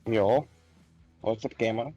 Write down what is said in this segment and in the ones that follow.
Jo, what's up, gamer?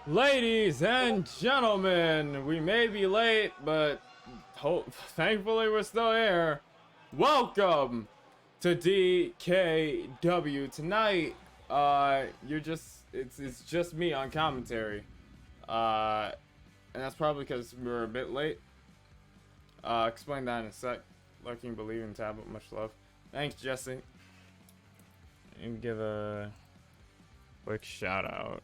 Ladies and gentlemen, we may be late, but thankfully we're still here. Welcome to DKW tonight. It's just me on commentary. And that's probably because we're a bit late. Explain that in a sec. Looking, believing, tablet, much love. Thanks, Jesse. And give a quick shout out.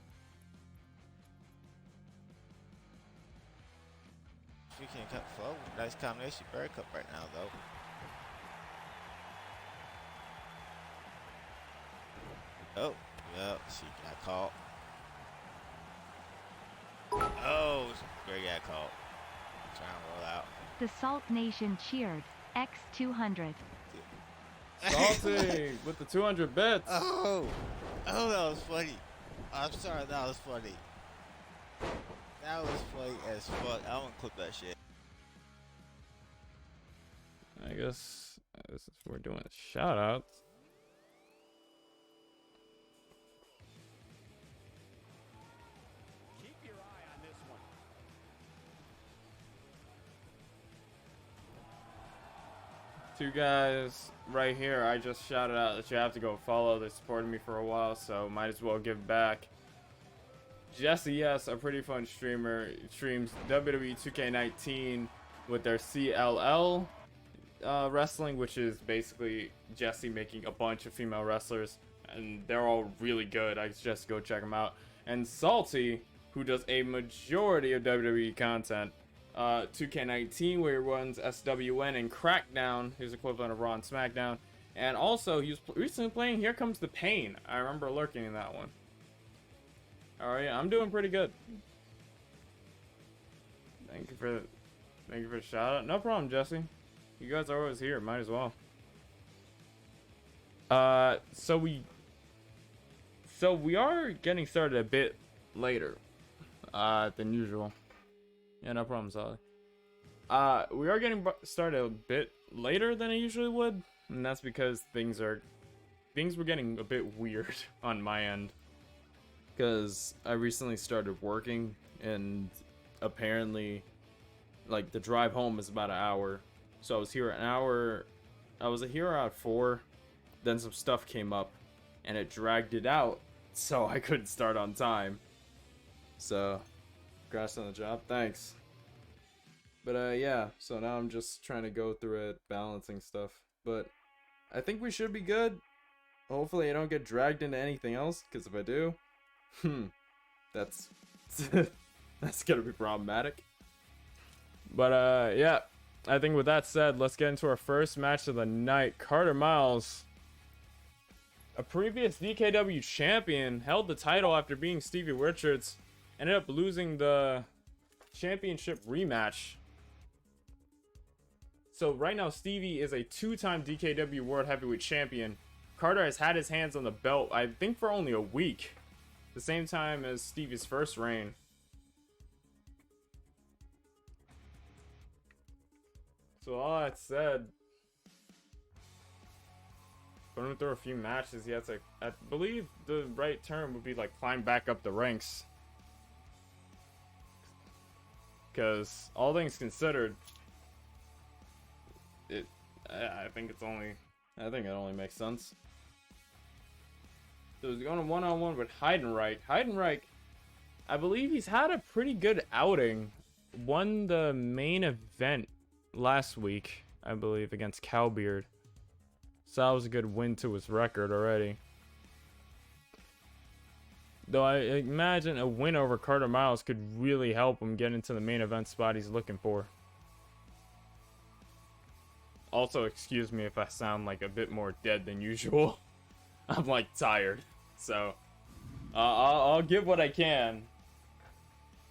She can't cut flow. Nice combination bird cup right now, though. Oh, yeah, she got caught. Oh, Greg got caught. Trying to roll out. The Salt Nation cheered. X200. Salty with the 200 bits. Oh, that was funny. I'm sorry, that was funny. That was funny as fuck. I want to clip that shit. I guess this is we're doing shout outs. Keep your eye on this one. Two guys right here, I just shouted out that you have to go follow. They supported me for a while, so might as well give back. Jesse, yes, a pretty fun streamer, streams WWE 2K19 with their CLL wrestling, which is basically Jesse making a bunch of female wrestlers, and they're all really good. I suggest go check them out. And Salty, who does a majority of WWE content, 2K19, where he runs SWN and Crackdown, his equivalent of Raw and SmackDown, and also he was recently playing Here Comes the Pain. I remember lurking in that one. Alright, I'm doing pretty good. Thank you for the shout out. No problem, Jesse. You guys are always here, might as well. So we are getting started a bit later than usual. Yeah, no problem, Sally. We are getting started a bit later than I usually would, and that's because things were getting a bit weird on my end. Because I recently started working, and apparently, like, the drive home is about an hour. So I was here an hour. I was here around 4. Then some stuff came up, and it dragged it out, so I couldn't start on time. So, congrats on the job. Thanks. But yeah. So now I'm just trying to go through it, balancing stuff. But I think we should be good. Hopefully, I don't get dragged into anything else. Because if I do, that's that's gonna be problematic. But yeah, I think with that said, let's get into our first match of the night. Carter Miles, a previous DKW champion, held the title after beating Stevie Richards, ended up losing the championship rematch. So right now Stevie is a 2-time DKW World Heavyweight Champion. Carter has had his hands on the belt, I think, for only a week. The same time as Stevie's first reign. So all that said, put him through a few matches. He had to, I believe the right term would be like climb back up the ranks. Because all things considered, I think it only makes sense. So he's going one-on-one with Heidenreich. Heidenreich, I believe he's had a pretty good outing. Won the main event last week, I believe, against Cowbeard. So that was a good win to his record already. Though I imagine a win over Carter Miles could really help him get into the main event spot he's looking for. Also, excuse me if I sound like a bit more dead than usual. I'm like tired, so I'll give what I can.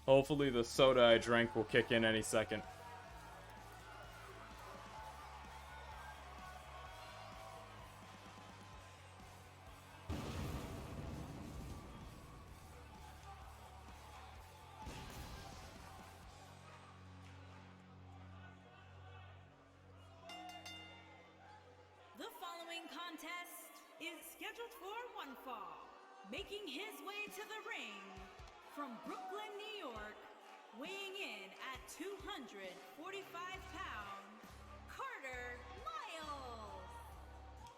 Hopefully the soda I drank will kick in any second. The following contest is scheduled for one fall. Making his way to the ring from Brooklyn, New York, weighing in at 245 pounds, Carter Miles.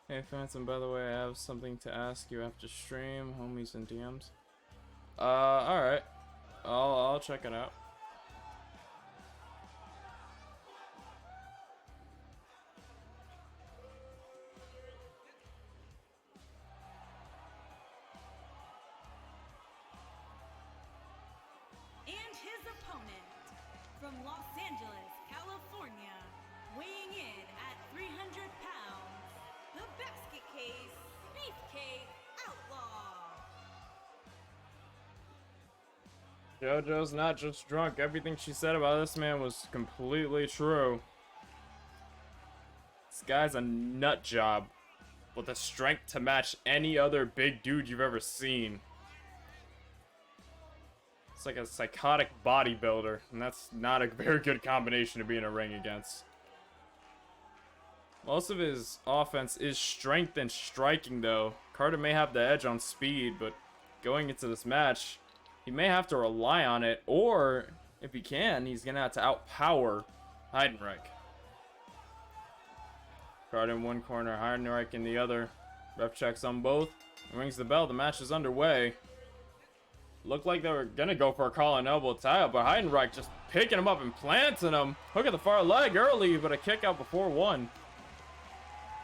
Hey fans, and by the way, I have something to ask you after stream, homies and DMs. Alright. I'll check it out. And his opponent, from Los Angeles, California, weighing in at 300 pounds, the Basket Case Beefcake Outlaw. JoJo's not just drunk. Everything she said about this man was completely true. This guy's a nut job with a strength to match any other big dude you've ever seen. It's like a psychotic bodybuilder, and that's not a very good combination to be in a ring against. Most of his offense is strength and striking, though. Carter may have the edge on speed, but going into this match, he may have to rely on it, or if he can, he's gonna have to outpower Heidenreich. Carter in one corner, Heidenreich in the other. Ref checks on both, and rings the bell. The match is underway. Looked like they were gonna go for a collar and elbow tie-up, but Heidenreich just picking him up and planting him. Hook at the far leg early, but a kick out before one.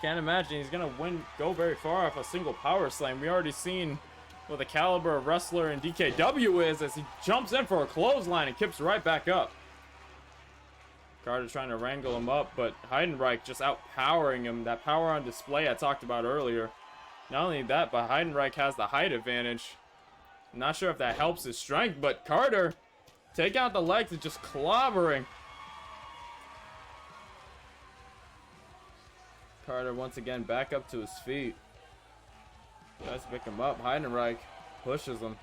Can't imagine he's gonna go very far off a single power slam. We already seen what the caliber of wrestler in DKW is as he jumps in for a clothesline and kips right back up. Carter trying to wrangle him up, but Heidenreich just outpowering him. That power on display I talked about earlier. Not only that, but Heidenreich has the height advantage. I'm not sure if that helps his strength, but Carter taking out the legs and just clobbering. Carter once again back up to his feet. Tries to pick him up. Heidenreich pushes him.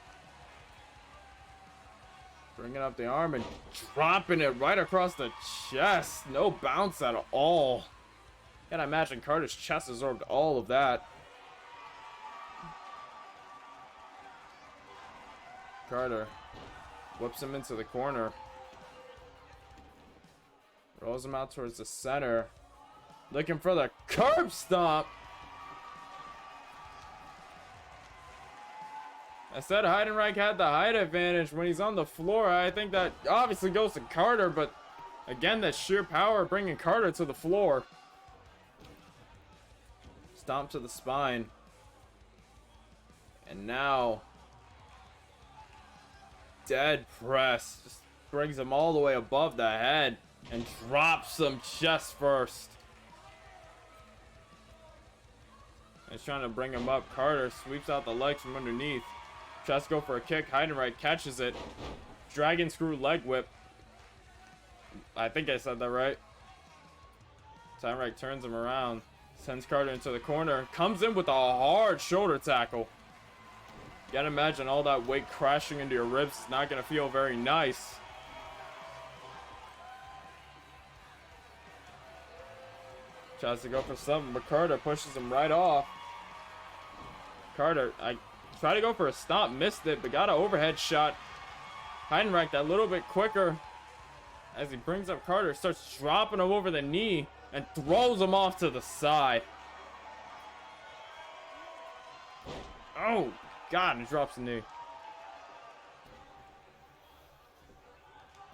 Bringing up the arm and dropping it right across the chest. No bounce at all. Gotta imagine Carter's chest absorbed all of that. Carter whips him into the corner. Rolls him out towards the center. Looking for the curb stomp. I said Heidenreich had the height advantage when he's on the floor. I think that obviously goes to Carter, but again, that sheer power bringing Carter to the floor. Stomp to the spine. And now, dead press. Just brings him all the way above the head and drops him chest first. He's trying to bring him up. Carter sweeps out the legs from underneath. Tries to go for a kick. Heidenreich catches it. Dragon screw leg whip. I think I said that right. Heidenreich turns him around. Sends Carter into the corner. Comes in with a hard shoulder tackle. You gotta imagine all that weight crashing into your ribs is not gonna feel very nice. Tries to go for something, but Carter pushes him right off. Carter, I tried to go for a stomp, missed it, but got an overhead shot. Heidenreich that little bit quicker as he brings up Carter, starts dropping him over the knee and throws him off to the side. Oh, God, and drops the knee.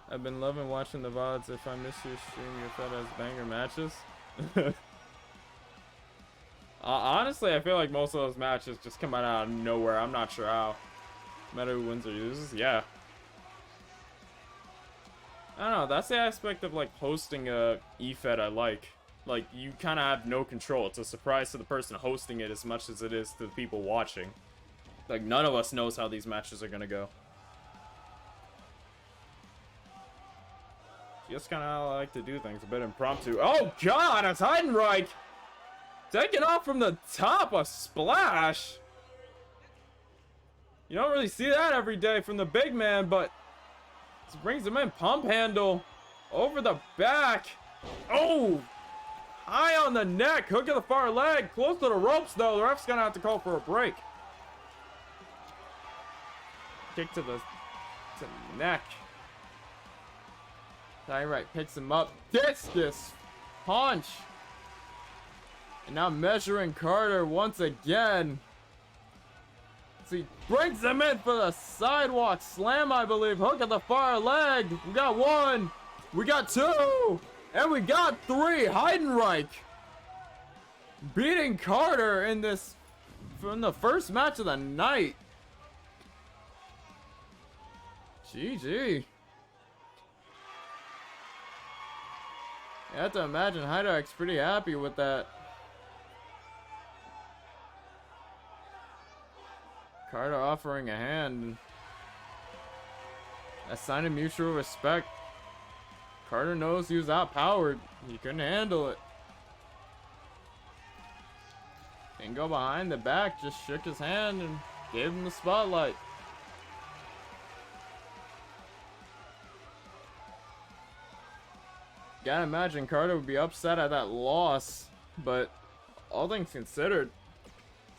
I've been loving watching the VODs. If I miss your stream, your fed has banger matches. Honestly, I feel like most of those matches just come out of nowhere. I'm not sure how. No matter who wins or loses, yeah. I don't know. That's the aspect of like hosting a eFed I like. Like you kind of have no control. It's a surprise to the person hosting it as much as it is to the people watching. Like none of us knows how these matches are gonna go. Just kind of how I like to do things, a bit impromptu. Oh God, it's Heidenreich! Taking off from the top, a splash! You don't really see that every day from the big man, but this brings him in. Pump handle over the back. Oh! High on the neck, hook of the far leg. Close to the ropes though, the ref's gonna have to call for a break. Kick to the to the neck. Tyrite picks him up. Discus punch. And now measuring Carter once again. So he brings him in for the sidewalk slam, I believe. Hook at the far leg. We got 1. We got 2. And we got 3. Heidenreich beating Carter in this from the first match of the night. GG. You have to imagine Heidenreich's pretty happy with that. Carter offering a hand. A sign of mutual respect. Carter knows he was outpowered. He couldn't handle it. Didn't go behind the back, just shook his hand and gave him the spotlight. Gotta imagine Carter would be upset at that loss, but all things considered,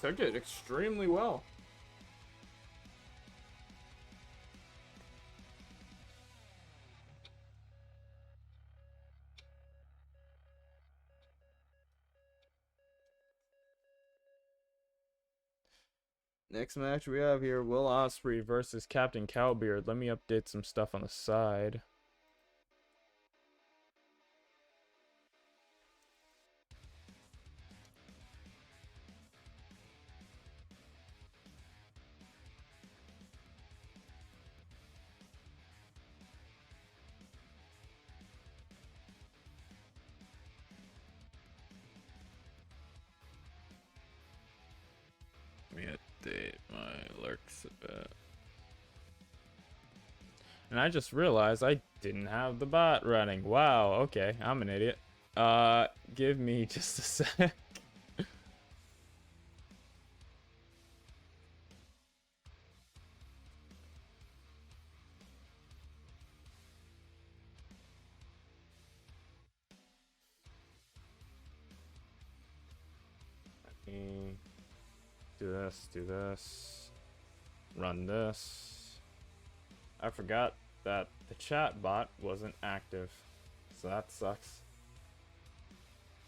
took it extremely well. Next match we have here, Will Ospreay versus Captain Cowbeard. Let me update some stuff on the side. Let me update my lurks a bit. And I just realized I didn't have the bot running. Wow, okay, I'm an idiot. Give me just a sec. Do this, run this. I forgot that the chat bot wasn't active, so that sucks.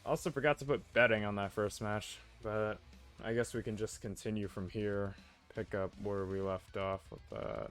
Also forgot to put betting on that first match, but I guess we can just continue from here, pick up where we left off with that.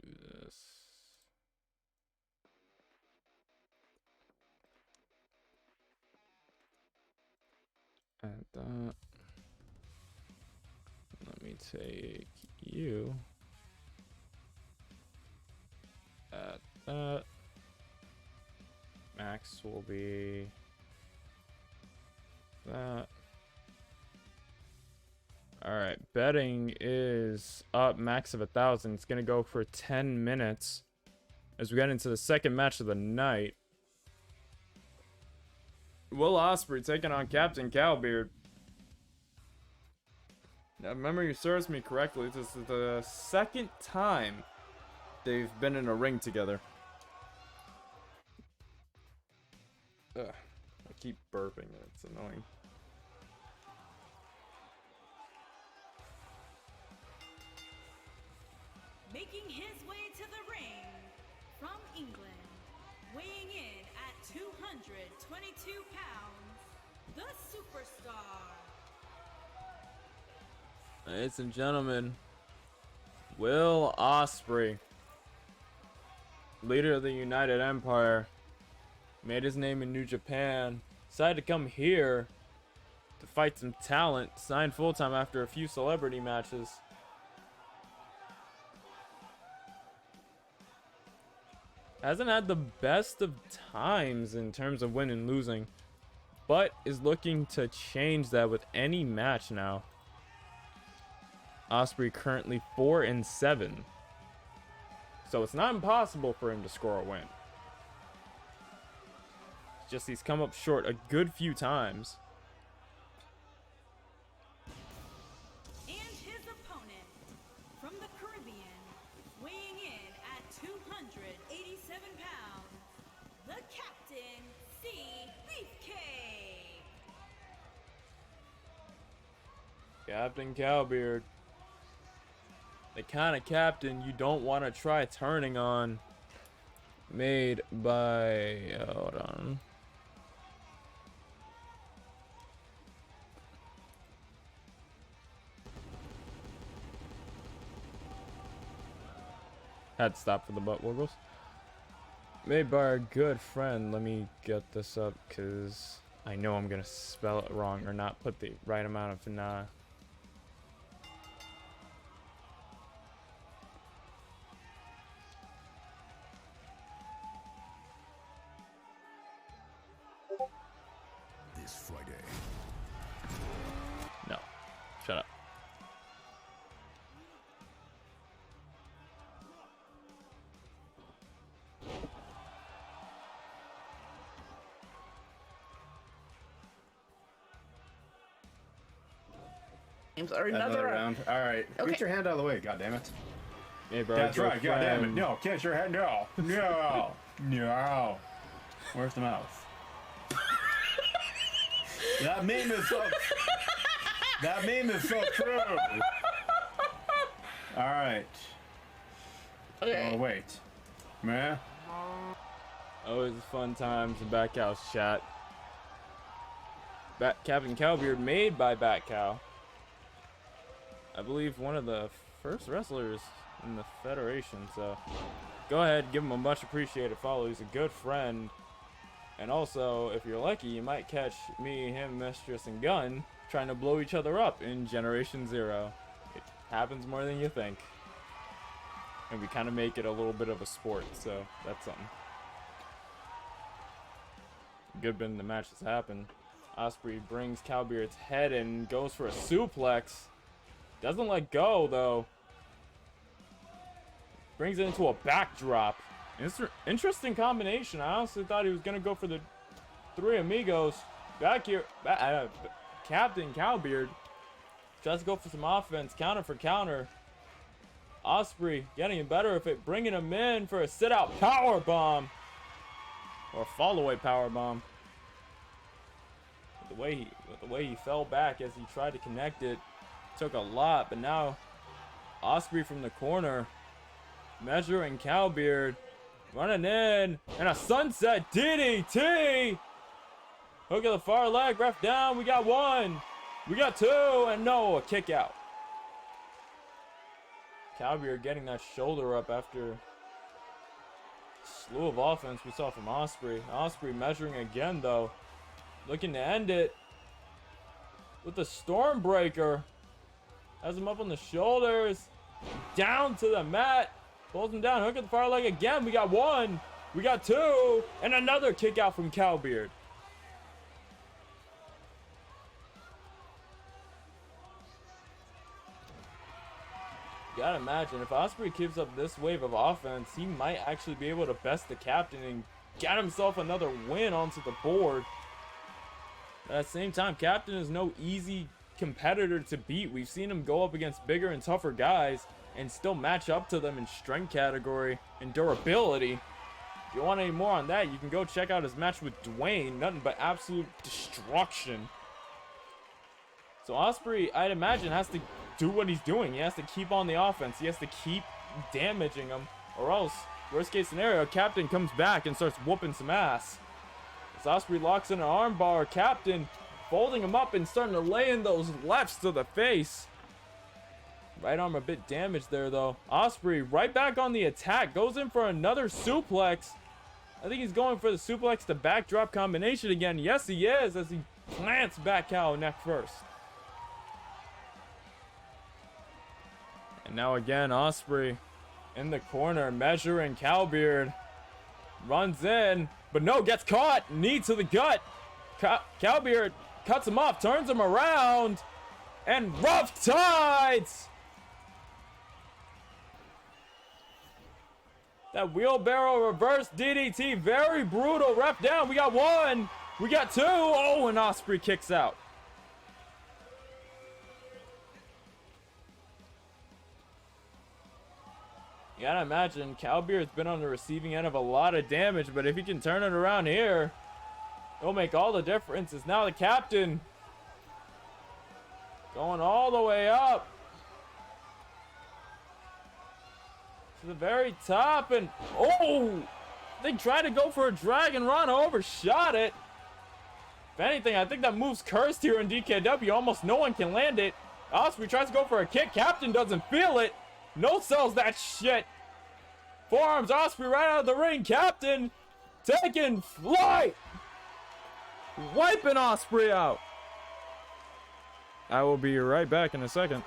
Do this. Add that. Let me take you. Add that. Max will be that. Alright, betting is up, max of 1,000. It's gonna go for 10 minutes as we get into the second match of the night. Will Ospreay taking on Captain Cowbeard. Now, if memory serves me correctly, this is the second time they've been in a ring together. Ugh, I keep burping, it's annoying. Making his way to the ring from England, weighing in at 222 pounds, the superstar. Ladies and gentlemen, Will Ospreay, leader of the United Empire, made his name in New Japan, decided to come here to fight some talent, signed full-time after a few celebrity matches. Hasn't had the best of times in terms of win and losing, but is looking to change that with any match now. Osprey currently 4-7. So it's not impossible for him to score a win. It's just he's come up short a good few times. And his opponent from the Caribbean, weighing in at 287 pounds, the Captain Beefcake. Captain Cowbeard. The kind of captain you don't want to try turning on. Made by... hold on. Had to stop for the butt wiggles. Made by our good friend. Let me get this up because I know I'm going to spell it wrong or not put the right amount of nah. This Friday. No. Shut up. Another round. All right. Okay. Get your hand out of the way, goddammit. Hey, bro. That's right, goddammit. friend. No, get your hand. No. No. No. Where's the mouse? That meme is so... That meme is so true. All right. Okay. Oh, wait. Man. Always fun times in Bat Cow's chat. Captain Cowbeard made by Bat Cow. I believe one of the first wrestlers in the Federation, so go ahead, give him a much appreciated follow. He's a good friend. And also, if you're lucky, you might catch me, him, Mistress, and Gun trying to blow each other up in Generation Zero. It happens more than you think. And we kind of make it a little bit of a sport, so that's something. Good bit in the match has happened. Osprey brings Cowbeard's head and goes for a suplex. Doesn't let go, though. Brings it into a backdrop. Interesting combination. I honestly thought he was going to go for the three amigos. Back here, Captain Cowbeard tries to go for some offense. Counter for counter. Osprey getting it better with it. Bringing him in for a sit-out power bomb. Or fall-away power bomb. With the way he fell back as he tried to connect it. Took a lot, but now Osprey from the corner measuring Cowbeard, running in, and a sunset DDT. Hook of the far leg, ref down. We got one, we got two, and no, a kick out. Cowbeard getting that shoulder up after a slew of offense we saw from Osprey. Osprey measuring again, though, looking to end it with the Stormbreaker. Has him up on the shoulders. Down to the mat. Pulls him down. Hook at the far leg again. We got one. We got two. And another kick out from Cowbeard. You gotta imagine, if Osprey keeps up this wave of offense, he might actually be able to best the captain and get himself another win onto the board. But at the same time, Captain is no easy competitor to beat. We've seen him go up against bigger and tougher guys and still match up to them in strength category and durability. If you want any more on that, you can go check out his match with Dwayne. Nothing but absolute destruction. So Osprey, I'd imagine, has to do what he's doing. He has to keep on the offense. He has to keep damaging him, or else, worst case scenario, Captain comes back and starts whooping some ass. As Osprey locks in an armbar, Captain folding him up and starting to lay in those lefts to the face. Right arm a bit damaged there, though. Osprey right back on the attack. Goes in for another suplex. I think he's going for the suplex to backdrop combination again. Yes, he is, as he plants Bat Cow neck first. And now again, Osprey in the corner, measuring Cowbeard. Runs in, but no, gets caught. Knee to the gut. Cowbeard cuts him off, turns him around, and rough tides. That wheelbarrow reverse DDT, very brutal. Ref down. We got one. We got two. Oh, and Osprey kicks out. You gotta imagine, Cowbeard's been on the receiving end of a lot of damage, but if he can turn it around here, it'll make all the difference. It's now the captain going all the way up to the very top, and oh, they tried to go for a dragon run, overshot it. If anything, I think that move's cursed here in DKW. Almost no one can land it. Osprey tries to go for a kick. Captain doesn't feel it. No sells that shit. Forearms Osprey right out of the ring. Captain taking flight. Wiping Osprey out. I will be right back in a second.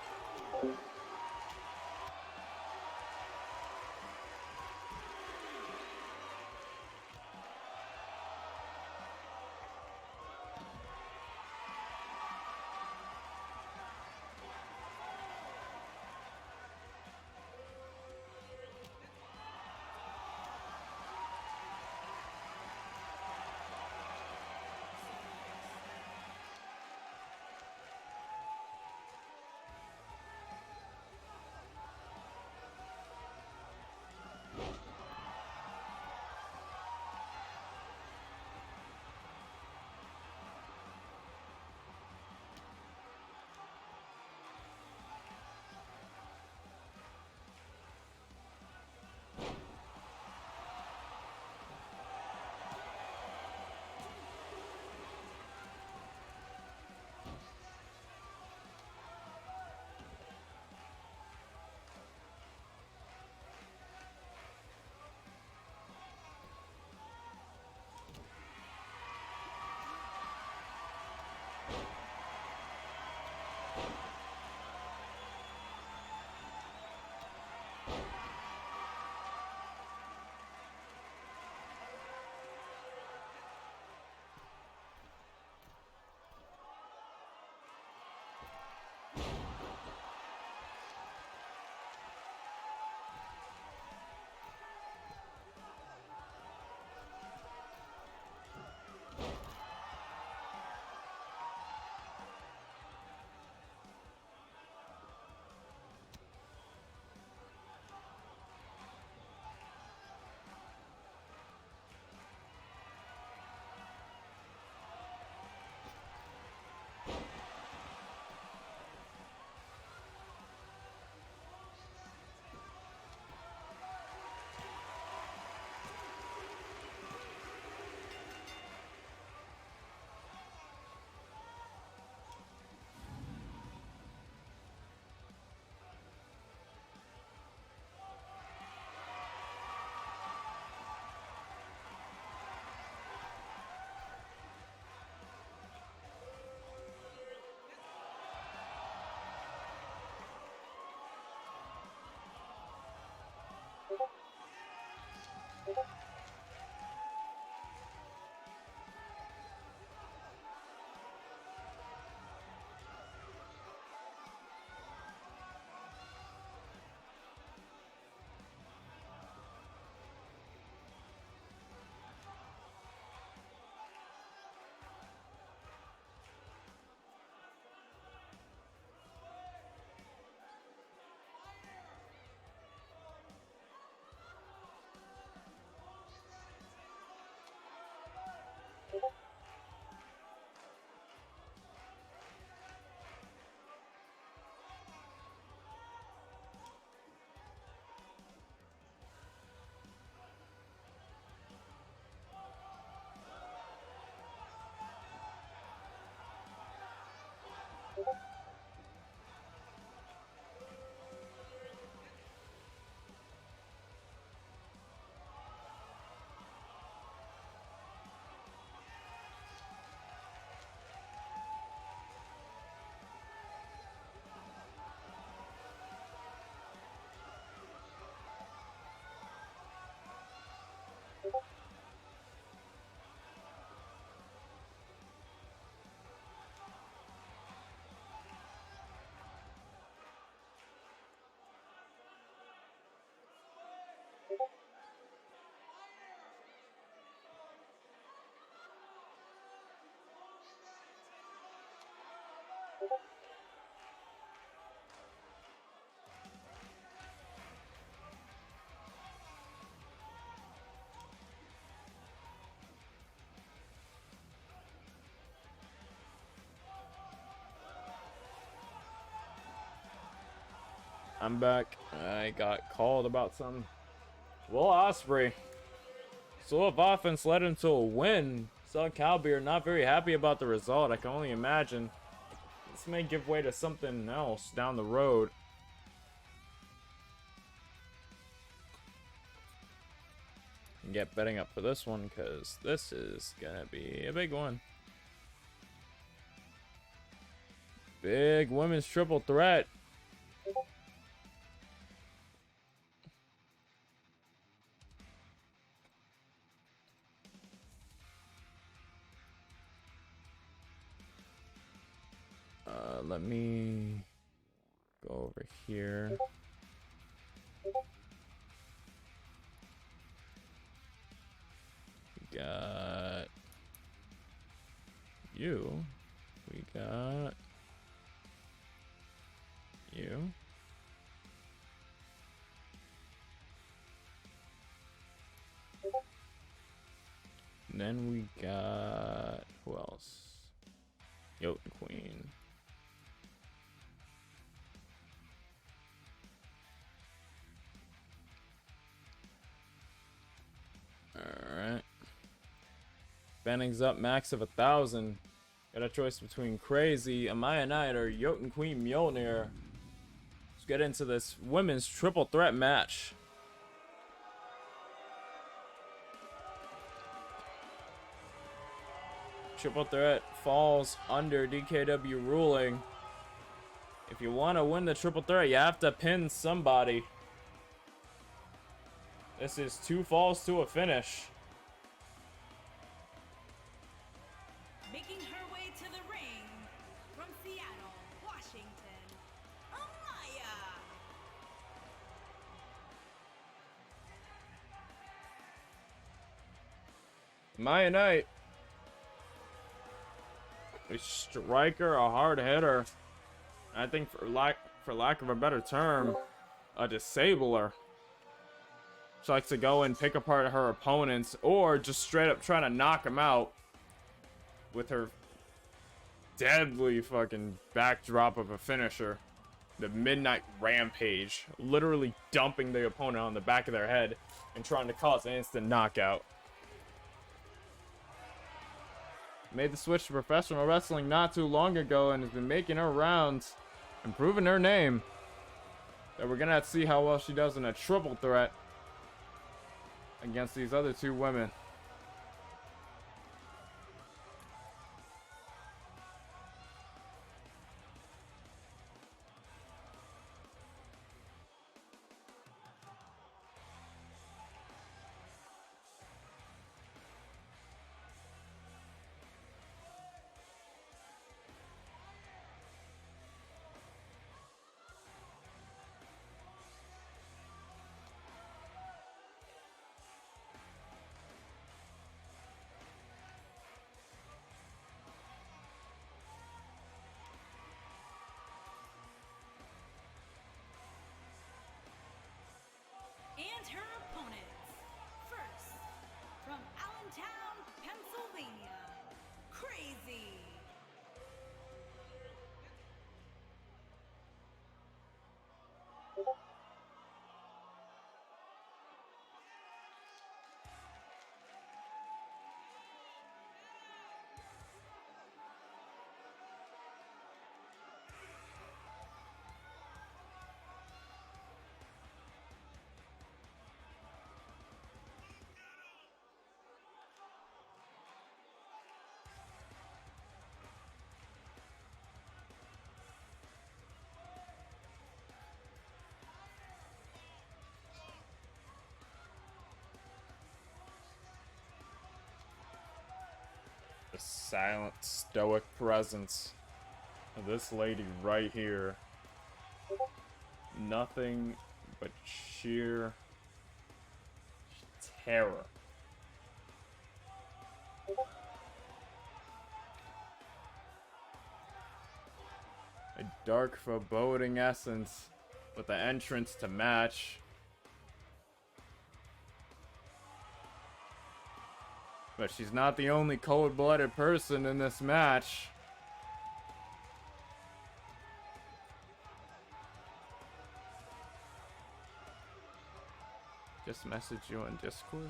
I'm back. I got called about something. Will Ospreay. Slow of offense led him to a win. Son Calby are not very happy about the result. I can only imagine. This may give way to something else down the road. And get betting up for this one because this is gonna be a big one. Big women's triple threat. Let me go over here. We got you. We got you. And then we got who else? Jotun Queen. Alright. Banning's up, max of 1,000. Got a choice between Crazy, Amaya Knight, or Jotun Queen Mjolnir. Let's get into this women's triple threat match. Triple threat falls under DKW ruling. If you want to win the triple threat, you have to pin somebody. This is 2 falls to a finish. Making her way to the ring from Seattle, Washington, Amaya. Amaya Knight. A striker, a hard hitter. I think for lack of a better term, a disabler. She likes to go and pick apart her opponents or just straight up trying to knock them out with her deadly fucking backdrop of a finisher. The Midnight Rampage. Literally dumping the opponent on the back of their head and trying to cause an instant knockout. Made the switch to professional wrestling not too long ago and has been making her rounds, improving her name. So we're gonna have to see how well she does in a triple threat against these other 2 women. And her opponents. First, from Allentown, Pennsylvania, Crazy. The silent, stoic presence of this lady right here. Nothing but sheer terror. A dark, foreboding essence with the entrance to match. But she's not the only cold-blooded person in this match. Just message you on Discord.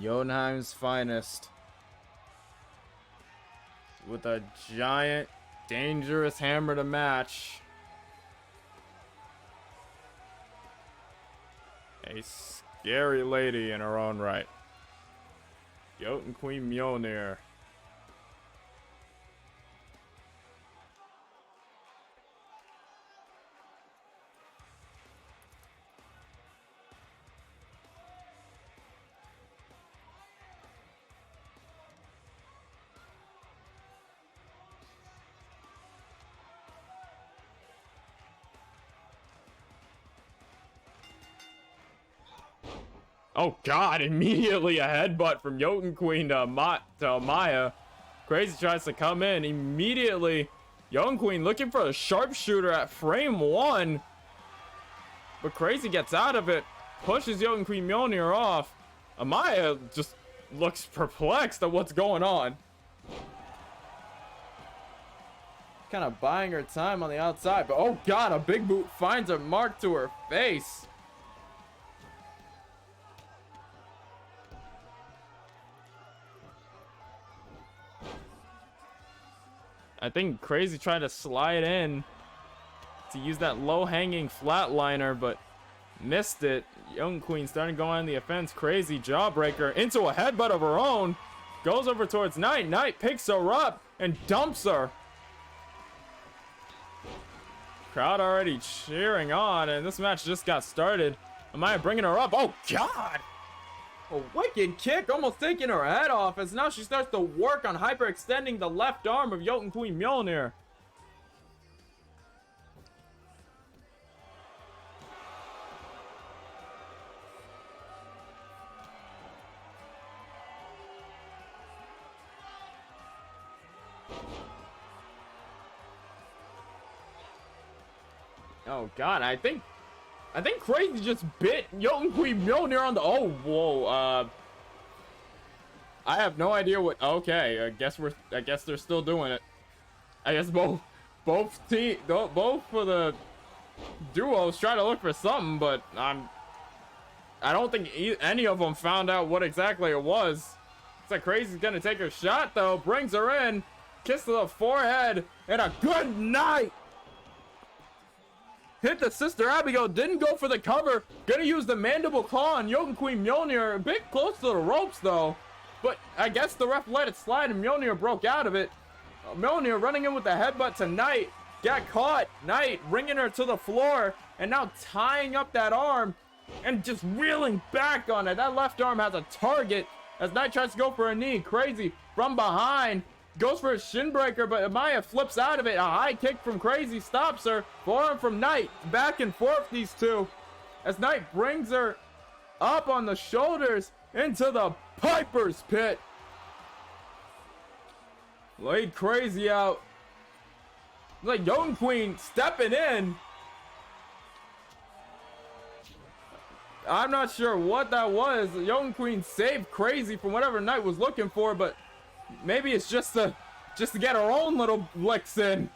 Jotunheim's finest. With a giant, dangerous hammer to match. A scary lady in her own right. Jotun Queen Mjolnir. Oh god, immediately a headbutt from Jotun Queen to Maya. Crazy tries to come in. Immediately, Jotun Queen looking for a sharpshooter at frame 1. But Crazy gets out of it. Pushes Jotun Queen Mjolnir off. Amaya just looks perplexed at what's going on. Kind of buying her time on the outside. But oh god, a big boot finds a mark to her face. I think Crazy tried to slide in to use that low-hanging flatliner, but missed it. Young Queen starting to go on the offense. Crazy jawbreaker into a headbutt of her own. Goes over towards Knight. Knight picks her up and dumps her. Crowd already cheering on, and this match just got started. Amaya bringing her up. Oh, God! A wicked kick, almost taking her head off, as now she starts to work on hyperextending the left arm of Jotun Queen Mjolnir. Oh god, I think Crazy just bit Jotun Queen Mjolnir on the... Oh, whoa, I have no idea what... Okay, I guess they're still doing it. I guess both for the duos try to look for something, but I don't think any of them found out what exactly it was. It's like Crazy's gonna take her shot, though. Brings her in. Kiss to the forehead. And a good night. Hit the Sister Abigail, didn't go for the cover. Gonna use the mandible claw on Jotun Queen Mjolnir. A bit close to the ropes though. But I guess the ref let it slide and Mjolnir broke out of it. Mjolnir running in with the headbutt to Knight. Got caught. Knight bringing her to the floor. And now tying up that arm. And just reeling back on it. That left arm has a target. As Knight tries to go for a knee. Crazy from behind. Goes for a shin breaker, but Amaya flips out of it. A high kick from Crazy stops her. Forearm from Knight. Back and forth these two. As Knight brings her up on the shoulders into the Piper's Pit. Laid Crazy out. Like Jotun Queen stepping in. I'm not sure what that was. Jotun Queen saved Crazy from whatever Knight was looking for, but maybe it's just to get her own little licks in.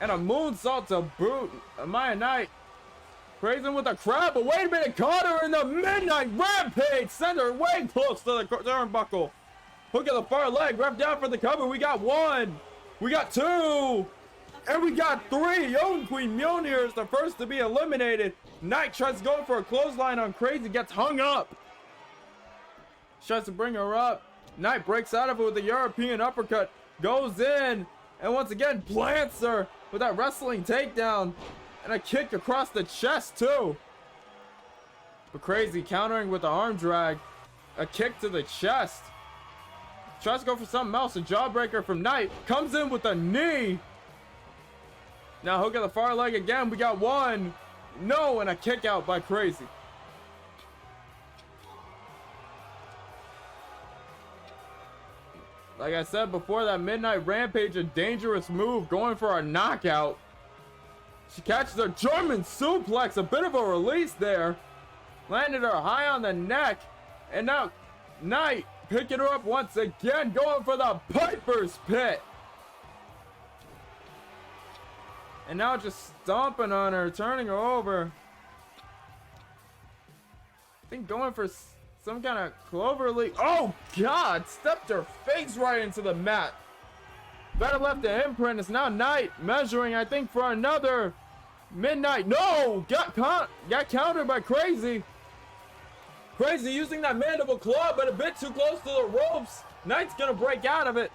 And a moonsault to boot. Amaya Knight praising with a crab, but wait a minute, caught her in the Midnight Rampage. Send her way close to the turnbuckle. Hook at the far leg, ref down for the cover. We got 1, we got 2, and we got 3. Jotun Queen Mjolnir is the first to be eliminated. Knight tries to go for a clothesline on Crazy, gets hung up. Tries to bring her up. Knight breaks out of it with a European uppercut. Goes in And once again, plants her with that wrestling takedown. And a kick across the chest, too. But Crazy countering with the arm drag. A kick to the chest. Tries to go for something else. A jawbreaker from Knight. Comes in with a knee. Now hook at the far leg again. We got one. No, and a kick out by Crazy. Like I said before, that Midnight Rampage, a dangerous move, going for a knockout. She catches her German suplex, a bit of a release there. Landed her high on the neck. And now Knight picking her up once again, going for the Piper's Pit. And now just stomping on her, turning her over. I think going for some kind of clover leaf. Oh, God! Stepped her face right into the mat. Better left the imprint. It's now Knight measuring, I think, for another Midnight. No! Got countered by Crazy. Crazy using that mandible claw, but a bit too close to the ropes. Knight's gonna break out of it.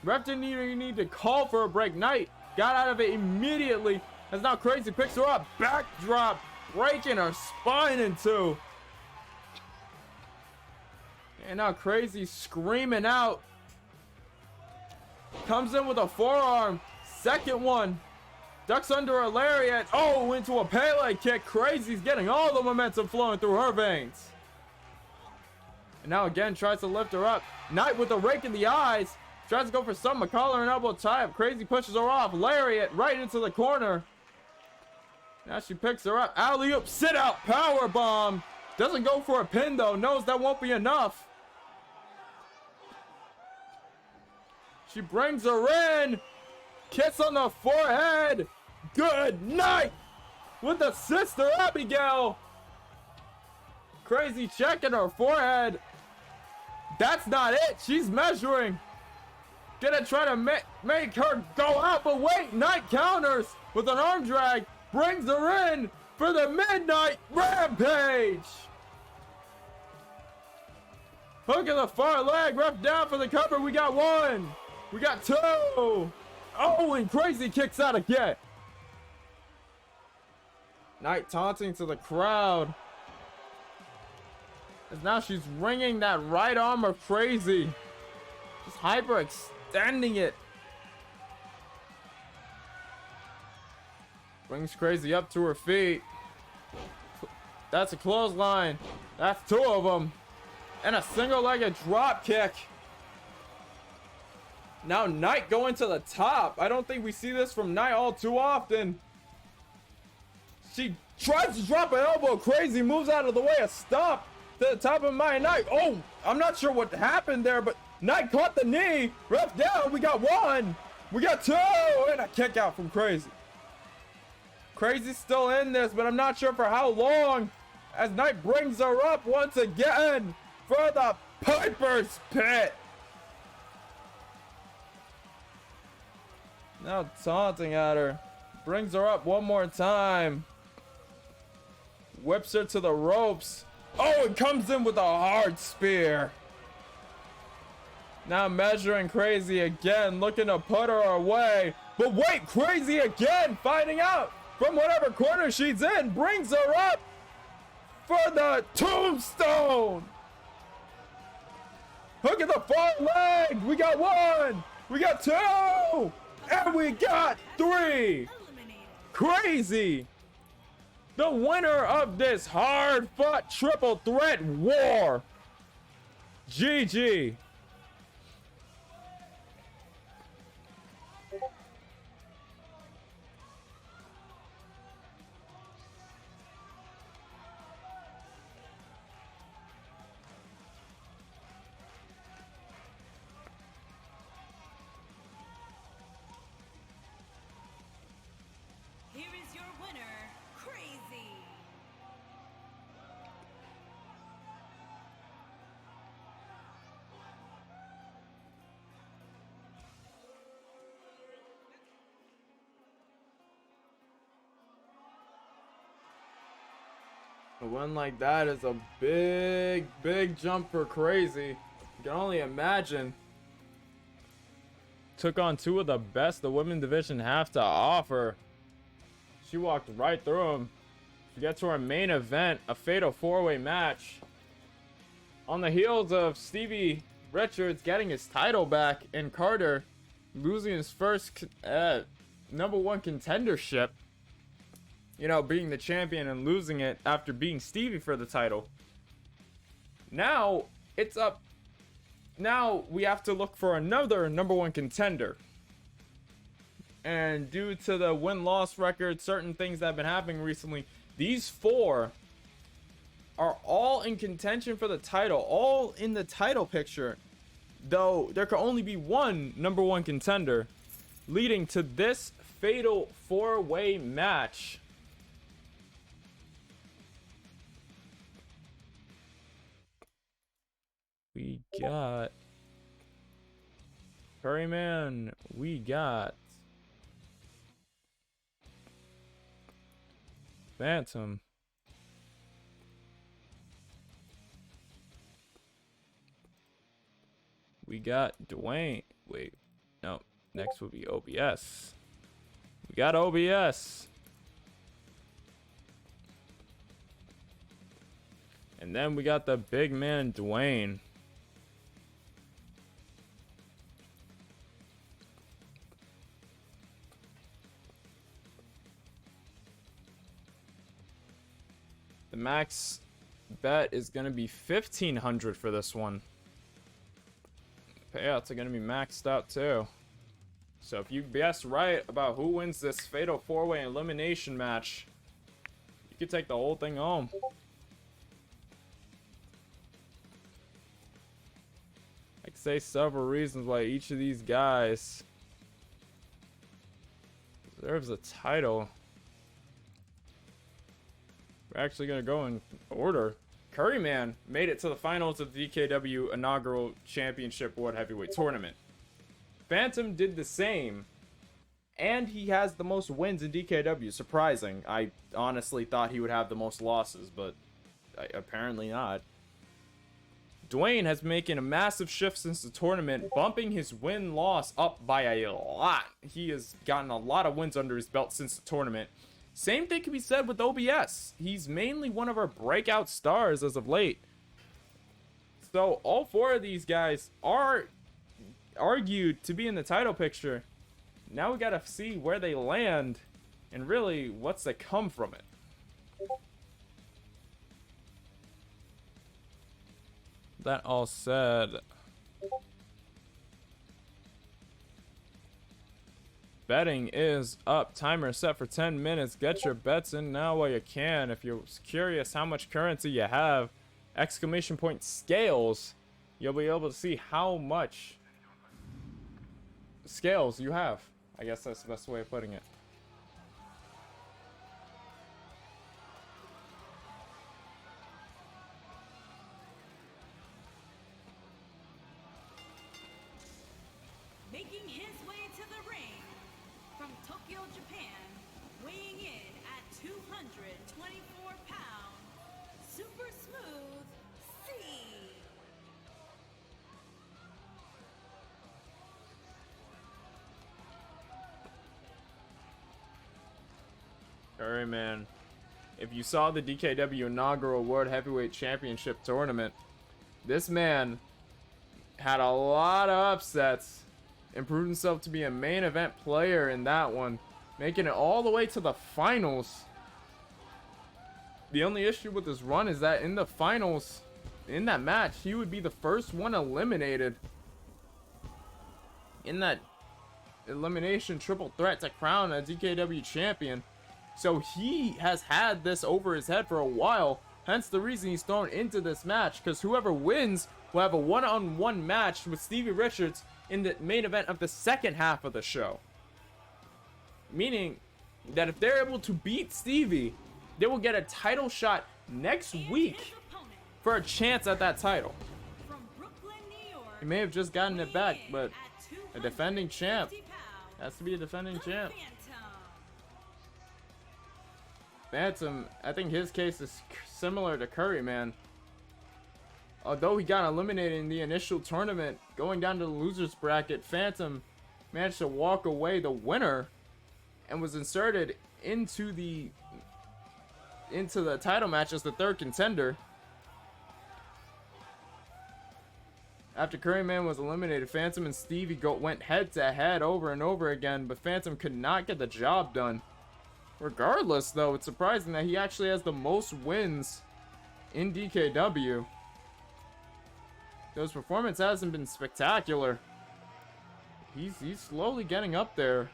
Ref didn't even need to call for a break. Knight got out of it immediately. As now Crazy picks her up. Backdrop, breaking her spine in two. And now Crazy screaming out. Comes in with a forearm. Second one. Ducks under a lariat. Oh, into a Pele kick. Crazy's getting all the momentum flowing through her veins. And now again tries to lift her up. Knight with a rake in the eyes. Tries to go for some collar and elbow tie up. Crazy pushes her off. Lariat right into the corner. Now she picks her up. Alley-oop, sit out, power bomb. Doesn't go for a pin though. Knows that won't be enough. She brings her in. Kiss on the forehead. Good night with the Sister Abigail. Crazy checking her forehead. That's not it. She's measuring. Gonna try to make her go out, but wait. Knight counters with an arm drag. Brings her in for the Midnight Rampage. Hook in the far leg. Ref down for the cover. We got one. We got two. Oh, and Crazy kicks out again. Knight taunting to the crowd. As now she's ringing that right arm of Crazy. Just hyperextending it. Brings Crazy up to her feet. That's a clothesline. That's two of them. And a single-legged drop kick. Now Knight going to the top. I don't think we see this from Knight all too often. She tries to drop an elbow. Crazy moves out of the way. A stomp to the top of my Knight. Oh, I'm not sure what happened there, but Knight caught the knee. Ref down. We got one. We got two. And a kick out from Crazy. Crazy's still in this, but I'm not sure for how long. As Knight brings her up once again for the Piper's Pit. Now taunting at her. Brings her up one more time. Whips her to the ropes. Oh, it comes in with a hard spear. Now measuring Crazy again, looking to put her away. But wait, Crazy again, finding out from whatever corner she's in. Brings her up for the tombstone. Hook at the far leg. We got one. We got two. And we got three. Crazy, the winner of this hard-fought triple threat war. GG. Here is your winner, Crazy. A win like that is a big jump for Crazy. You can only imagine took on two of the best the women's division have to offer. She walked right through him to get to our main event, a fatal 4-way match. On the heels of Stevie Richards getting his title back and Carter losing his first number one contendership, you know, being the champion and losing it after beating Stevie for the title. Now it's up. Now we have to look for another number one contender. And due to the win-loss record, certain things that have been happening recently, these four are all in contention for the title, all in the title picture, though there can only be one number one contender, leading to this fatal 4-way match. We got Curryman, we got Phantom, we got Dwayne. Wait, no, next would be OBS. We got OBS. And then we got the big man Dwayne. The max bet is going to be $1,500 for this one. Payouts are going to be maxed out too. So if you guess right about who wins this fatal 4-way elimination match, you could take the whole thing home. I could say several reasons why each of these guys deserves a title. We're actually going to go in order. Curryman made it to the finals of the DKW inaugural championship World Heavyweight Tournament. Phantom did the same, and he has the most wins in DKW. Surprising. I honestly thought he would have the most losses, but apparently not. Dwayne has been making a massive shift since the tournament, bumping his win-loss up by a lot. He has gotten a lot of wins under his belt since the tournament. Same thing can be said with OBS. He's mainly one of our breakout stars as of late. So all four of these guys are argued to be in the title picture. Now we gotta see where they land and really what's to come from it. That all said, betting is up. Timer set for 10 minutes. Get your bets in now while you can. If you're curious how much currency you have, exclamation point scales, you'll be able to see how much scales you have. I guess that's the best way of putting it. Making his way to the ring from Tokyo, Japan, weighing in at 224 pounds, Super Smooth C. Alright, man. If you saw the DKW inaugural World Heavyweight Championship tournament, this man had a lot of upsets and proved himself to be a main event player in that one, making it all the way to the finals. The only issue with this run is that in the finals, in that match, he would be the first one eliminated in that elimination triple threat to crown a DKW champion. So he has had this over his head for a while, hence the reason he's thrown into this match, because whoever wins will have a one-on-one match with Stevie Richards in the main event of the second half of the show. Meaning that if they're able to beat Stevie, they will get a title shot next week for a chance at that title. From Brooklyn, New York, He may have just gotten it back, but a defending champ has to be a defending champ. Phantom, I think his case is similar to Curry, man. Although he got eliminated in the initial tournament, going down to the loser's bracket, Phantom managed to walk away the winner and was inserted into the title match as the third contender. After Curryman was eliminated, Phantom and Stevie went head to head over and over again, but Phantom could not get the job done. Regardless, though, it's surprising that he actually has the most wins in DKW. Though his performance hasn't been spectacular, he's slowly getting up there.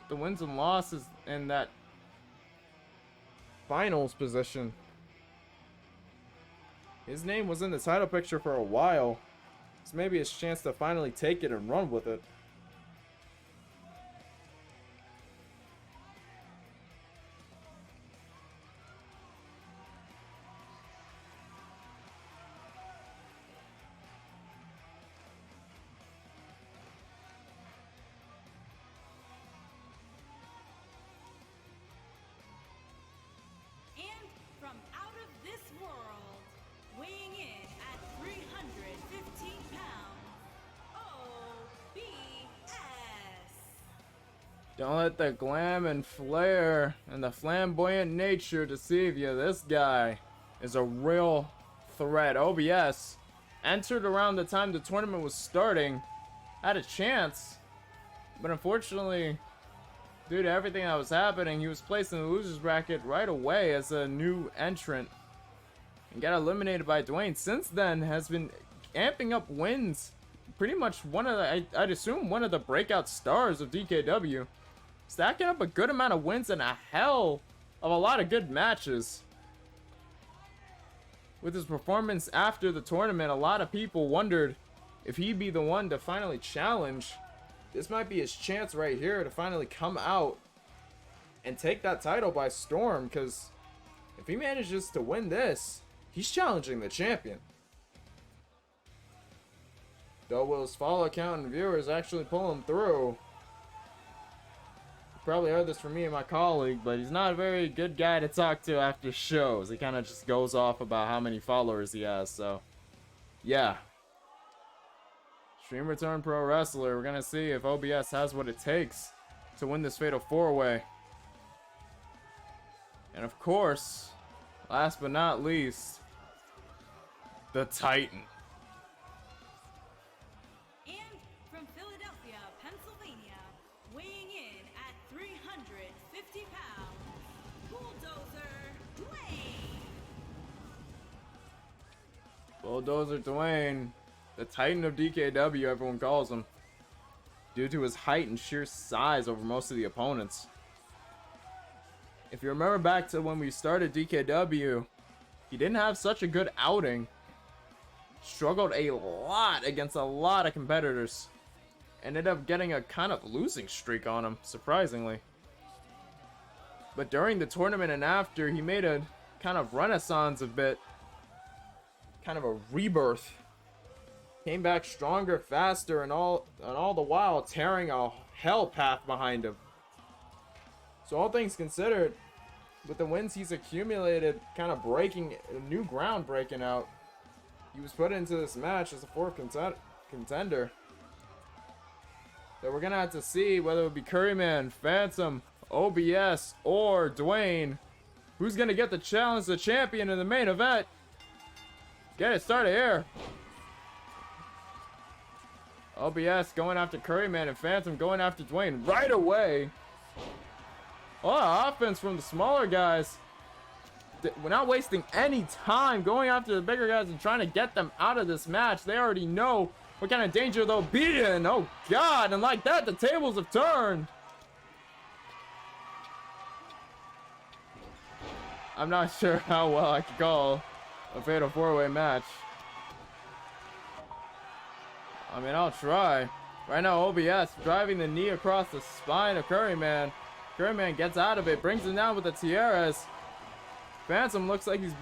The wins and losses and that finals position. His name was in the title picture for a while. It's maybe his chance to finally take it and run with it. And from out of this world, weighing in at 315 pounds, OBS. Don't let the glam and flair and the flamboyant nature deceive you. This guy is a real threat. OBS entered around the time the tournament was starting, had a chance, but unfortunately, due to everything that was happening, he was placed in the loser's bracket right away as a new entrant and got eliminated by Dwayne. Since then, has been amping up wins. Pretty much one of the, I'd assume one of the breakout stars of DKW. Stacking up a good amount of wins and a hell of a lot of good matches. With his performance after the tournament, a lot of people wondered if he'd be the one to finally challenge. This might be his chance right here to finally come out and take that title by storm, because if he manages to win this, he's challenging the champion. Though will his follow count and viewers actually pull him through? You probably heard this from me and my colleague, but he's not a very good guy to talk to after shows. He kind of just goes off about how many followers he has, so yeah. Streamer turned pro wrestler. We're gonna see if OBS has what it takes to win this fatal 4-way. And of course, last but not least, the Titan. And from Philadelphia, Pennsylvania, weighing in at 350 pounds, Bulldozer Dwayne. Bulldozer Dwayne, the Titan of DKW, everyone calls him, due to his height and sheer size over most of the opponents. If you remember back to when we started DKW, he didn't have such a good outing. Struggled a lot against a lot of competitors. Ended up getting a kind of losing streak on him, surprisingly. But during the tournament and after, he made a kind of renaissance a bit. Kind of a rebirth. Came back stronger, faster, and all the while tearing a hell path behind him. So all things considered, with the wins he's accumulated, kind of breaking new ground, breaking out, he was put into this match as a fourth contender. So we're gonna have to see whether it would be Curryman, Phantom, OBS, or Dwayne, who's gonna get the challenge the champion in the main event. Get it started here. OBS going after Curryman and Phantom going after Dwayne right away. A lot of offense from the smaller guys. We're not wasting any time going after the bigger guys and trying to get them out of this match. They already know what kind of danger they'll be in. Oh God, and like that, the tables have turned. I'm not sure how well I could call a fatal 4-way match. I mean, I'll try. Right now, OBS driving the knee across the spine of Curryman. Curryman gets out of it, brings him down with the tiaras. Phantom looks like he's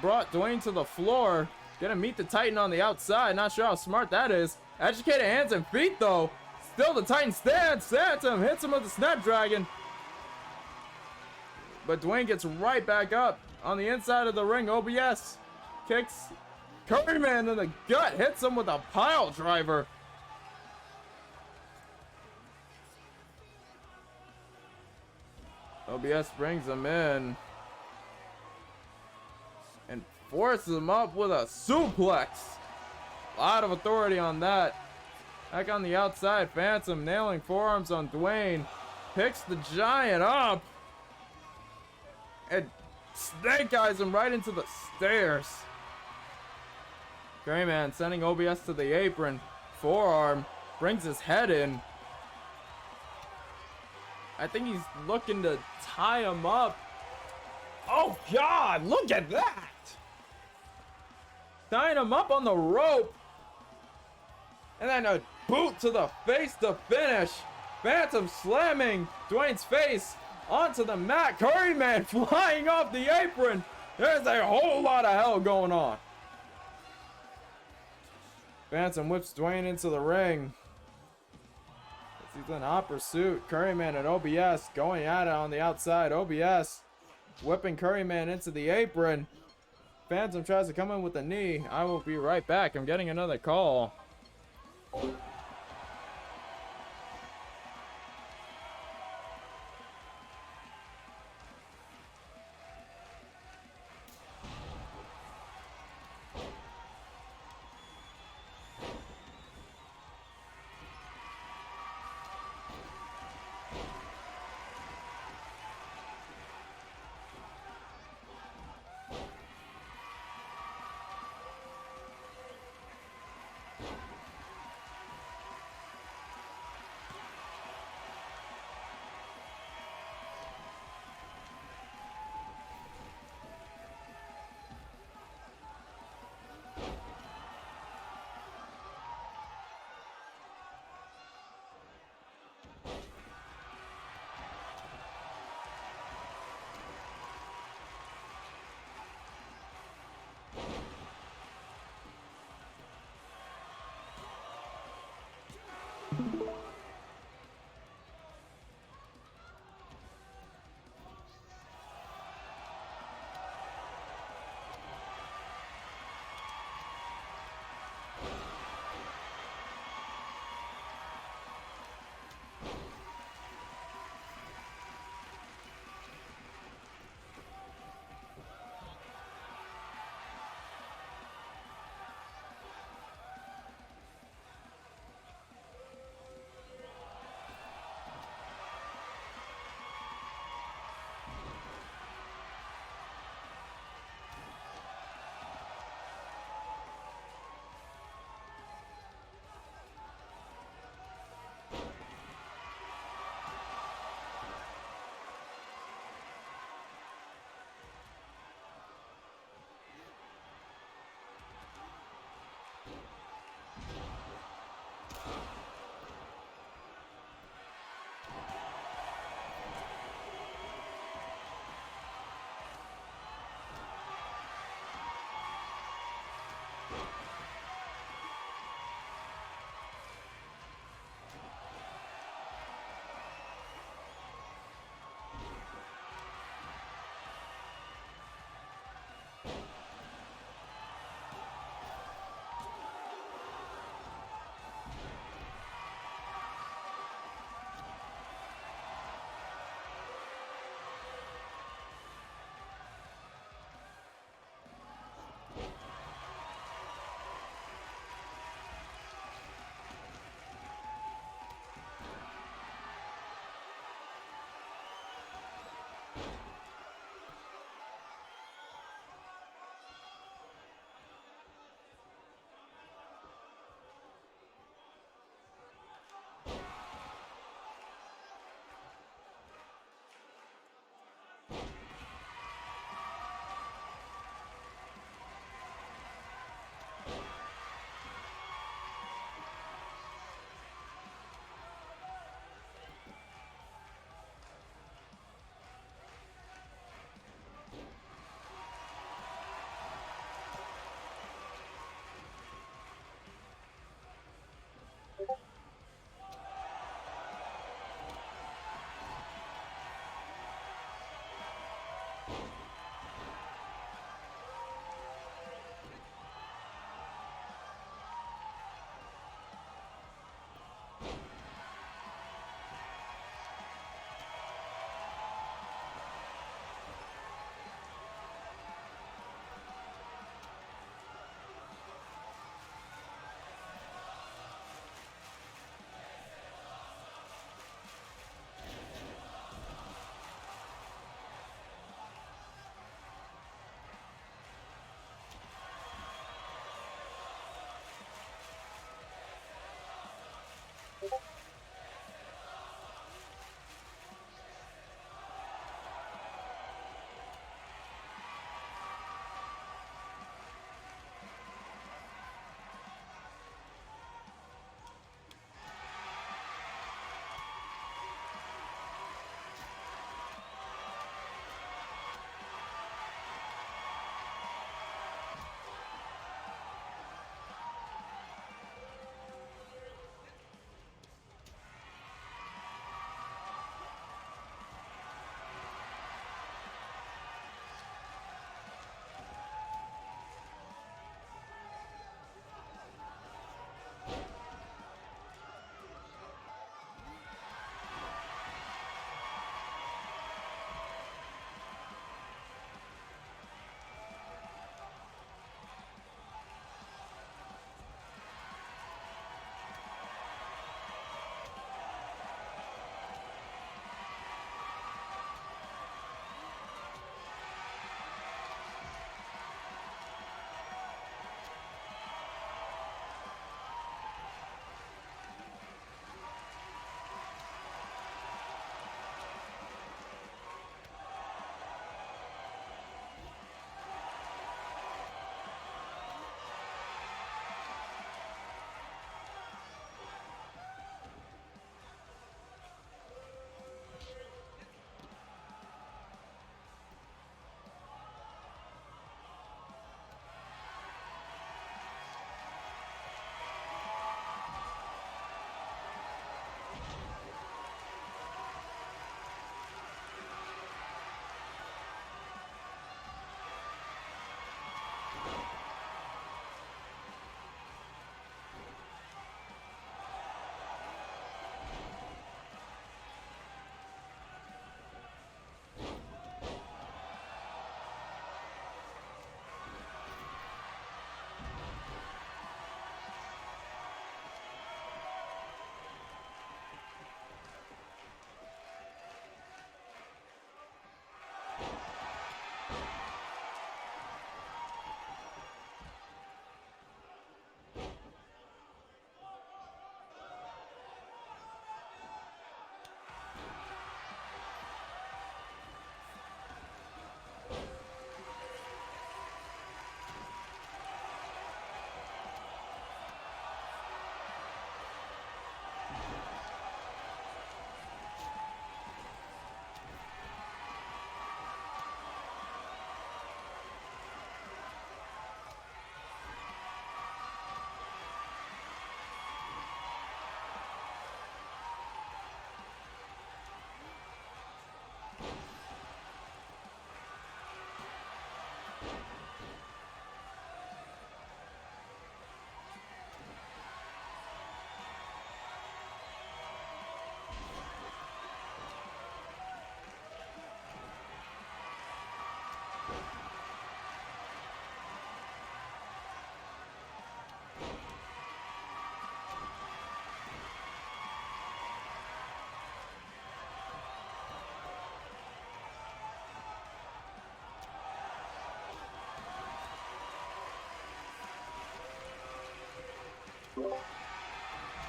brought Dwayne to the floor. Gonna meet the Titan on the outside. Not sure how smart that is. Educated hands and feet, though. Still the Titan stands. Phantom hits him with the Snapdragon. But Dwayne gets right back up on the inside of the ring. OBS kicks Curryman in the gut, hits him with a pile driver. OBS brings him in and forces him up with a suplex. A lot of authority on that. Back on the outside, Phantom nailing forearms on Dwayne. Picks the Giant up and snake eyes him right into the stairs. Grayman sending OBS to the apron. Forearm brings his head in. I think he's looking to tie him up. Oh God, look at that! Tying him up on the rope. And then a boot to the face to finish. Phantom slamming Dwayne's face onto the mat. Curryman flying off the apron. There's a whole lot of hell going on. Phantom whips Dwayne into the ring. He's in hot pursuit. Curryman and OBS going at it on the outside. OBS whipping Curryman into the apron. Phantom tries to come in with a knee. I will be right back. I'm getting another call.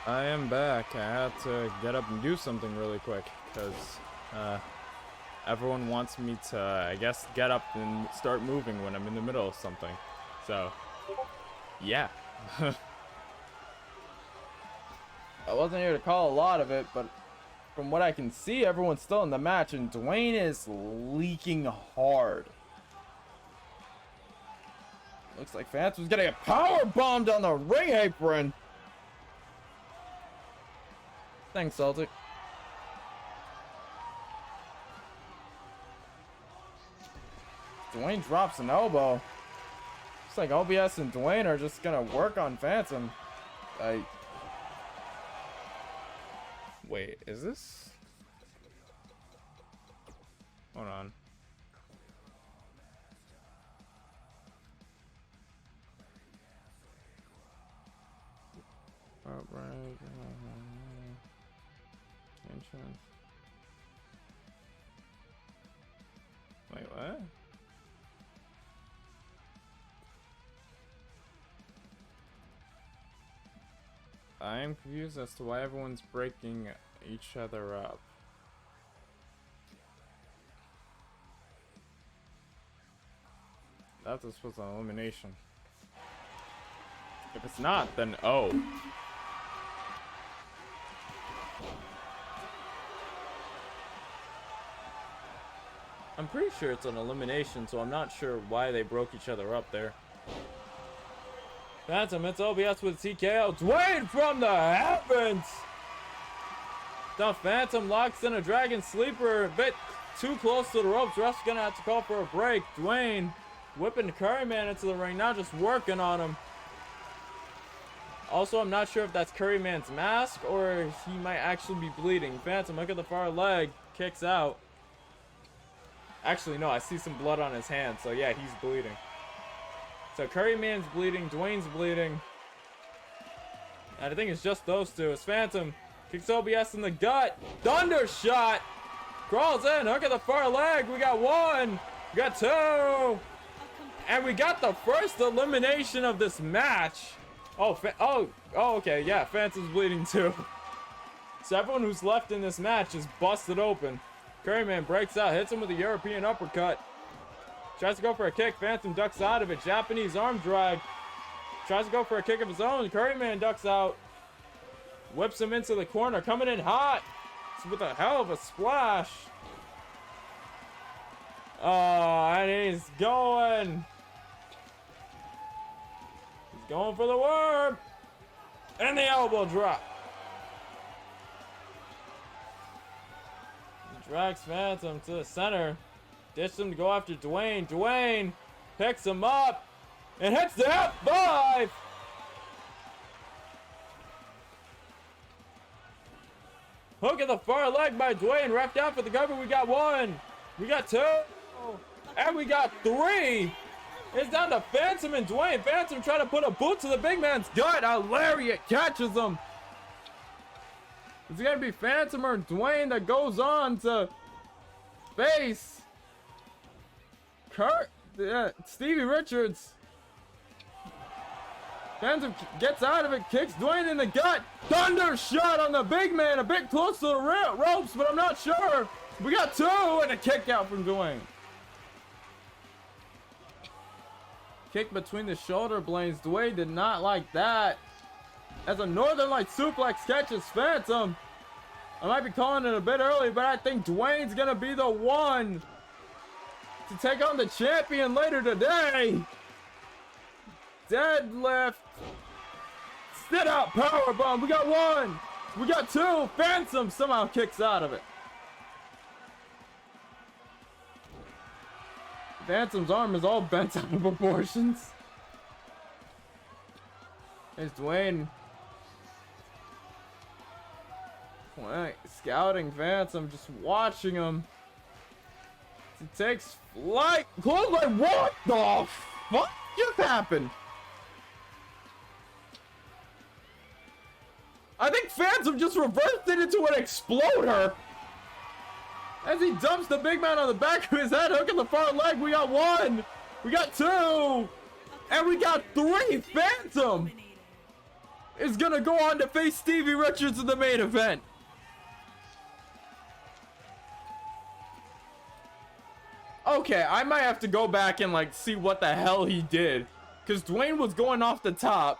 I am back. I had to get up and do something really quick because everyone wants me to, I guess, get up and start moving when I'm in the middle of something. So, yeah. I wasn't here to call a lot of it, but from what I can see, everyone's still in the match, and Dwayne is leaking hard. Looks like Phantom's getting a power bombed on the ring apron. Thanks, Celtic. Dwayne drops an elbow. Looks like OBS and Dwayne are just gonna work on Phantom. Wait, is this? Hold on. Wait, what? I am confused as to why everyone's breaking each other up. That's supposed to be an elimination. If it's not, then oh. I'm pretty sure it's an elimination, so I'm not sure why they broke each other up there. Phantom, it's OBS with TKO. Dwayne from the heavens! The Phantom locks in a Dragon Sleeper, a bit too close to the ropes. Ref's gonna have to call for a break. Dwayne whipping Curryman into the ring, now just working on him. Also, I'm not sure if that's Curryman's mask or he might actually be bleeding. Phantom, look at the far leg, kicks out. Actually, no, I see some blood on his hand, so yeah, he's bleeding. So Curryman's bleeding, Dwayne's bleeding. And I think it's just those two. It's Phantom. Kicks OBS in the gut. Thunder shot. Crawls in. Hook at the far leg. We got one. We got two. And we got the first elimination of this match. Oh, okay. Yeah, Phantom's bleeding too. So everyone who's left in this match is busted open. Curryman breaks out, hits him with a European uppercut. Tries to go for a kick. Phantom ducks out of it. Japanese arm drag. Tries to go for a kick of his own. Curryman ducks out. Whips him into the corner. Coming in hot. With a hell of a splash. Oh, and he's going. He's going for the worm. And the elbow drop. Drags Phantom to the center. Ditched him to go after Dwayne. Dwayne picks him up and hits the F5. Hook at the far leg by Dwayne. Ref down for the cover. We got one. We got two. And we got three. It's down to Phantom and Dwayne. Phantom trying to put a boot to the big man's gut. A lariat catches him. It's going to be Phantom or Dwayne that goes on to face Stevie Richards. Phantom gets out of it, kicks Dwayne in the gut. Thunder shot on the big man, a bit close to the ropes, but I'm not sure. We got two and a kick out from Dwayne. Kick between the shoulder blades. Dwayne did not like that. As a Northern Light suplex catches Phantom. I might be calling it a bit early, but I think Dwayne's gonna be the one to take on the champion later today. Deadlift. Sit out powerbomb. We got one. We got two. Phantom somehow kicks out of it. Phantom's arm is all bent out of proportions. There's Dwayne. Scouting Phantom, just watching him. He takes flight. Close like what the fuck just happened? I think Phantom just reversed it into an exploder. As he dumps the big man on the back of his head, hook in the far leg. We got one. We got two. And we got three. Phantom is gonna go on to face Stevie Richards in the main event. Okay, I might have to go back and like see what the hell he did, because Dwayne was going off the top,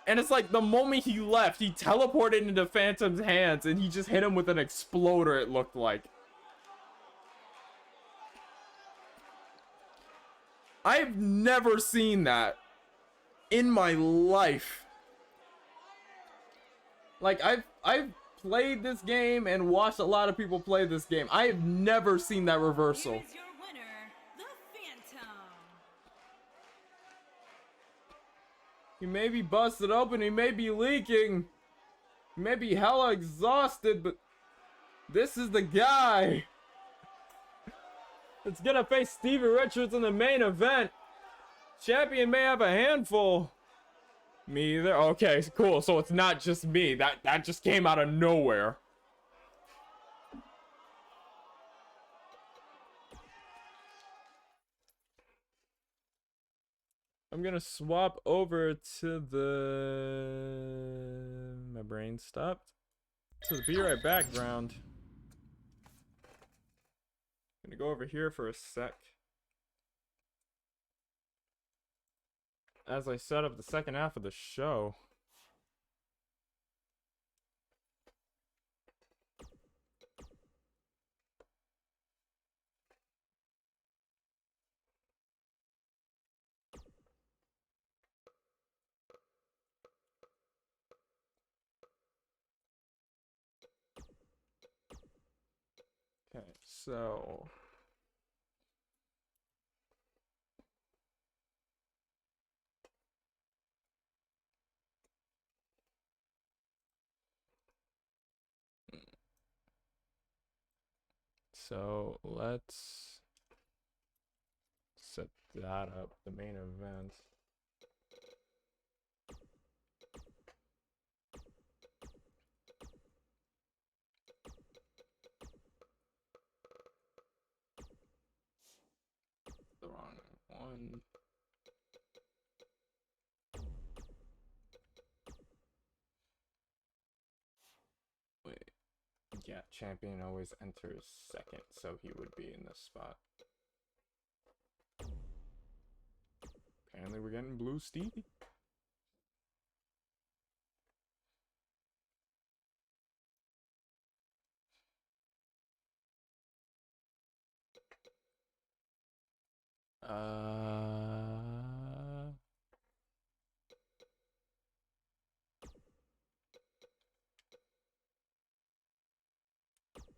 and it's like the moment he left, he teleported into Phantom's hands and he just hit him with an exploder, it looked like. I've never seen that in my life. Like, I've played this game and watched a lot of people play this game. I have never seen that reversal. Here is your winner, the Phantom. He may be busted open, he may be leaking, he may be hella exhausted, but this is the guy that's gonna face Stevie Richards in the main event. Champion may have a handful. Me either. Okay, cool. So it's not just me. That just came out of nowhere. I'm gonna swap over to the... My brain stopped. To the Be Right Back round. Gonna go over here for a sec. As I set up the second half of the show. Okay, so... So let's set that up, the main event. The wrong one. Wait. Yeah, champion always enters second, so he would be in this spot. Apparently we're getting Blue Stevie.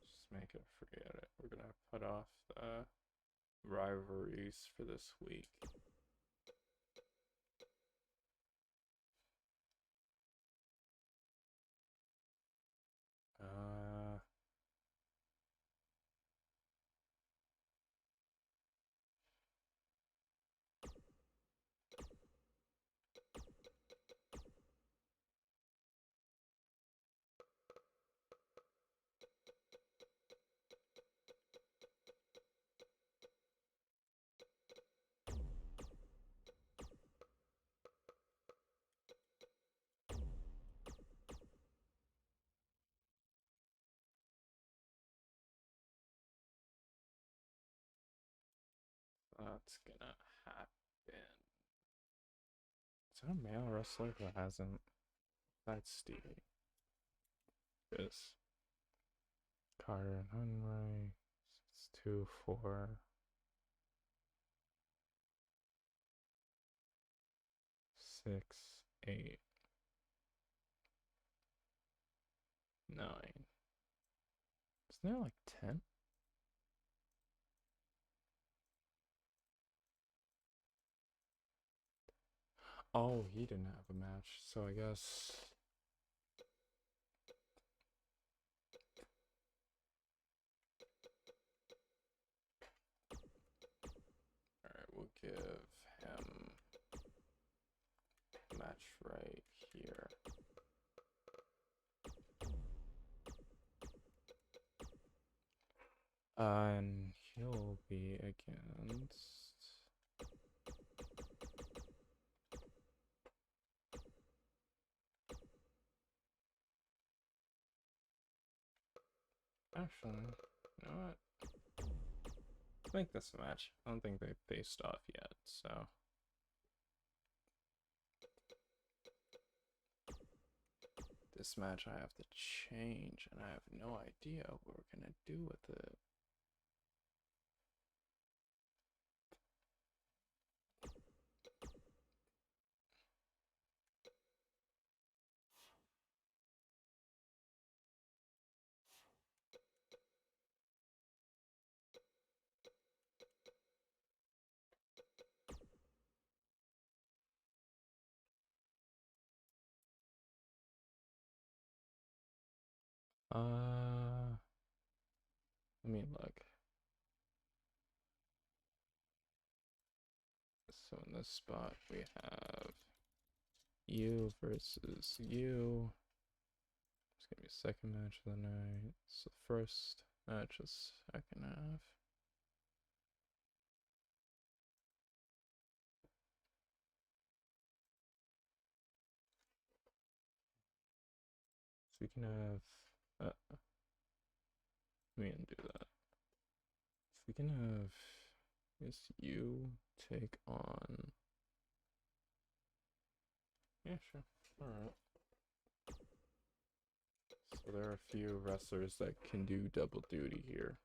Just make it forget it. We're gonna put off the rivalries for this week. That's gonna happen. Is that a male wrestler who hasn't? That's Stevie. Yes. Carter and Hunray. 6, 2, 4. 6, 8. 9. Isn't there like 10? Oh, he didn't have a match, so I guess... Alright, we'll give him a match right here. And he'll be against... Actually, you know what? Let's make this a match. I don't think they faced off yet, so. This match I have to change, and I have no idea what we're gonna do with it. Let me look. So in this spot we have you versus you. It's gonna be a second match of the night. It's the first match of the second half. So we can have let me undo that. So we can have this you take on. Yeah, sure. Alright. So there are a few wrestlers that can do double duty here.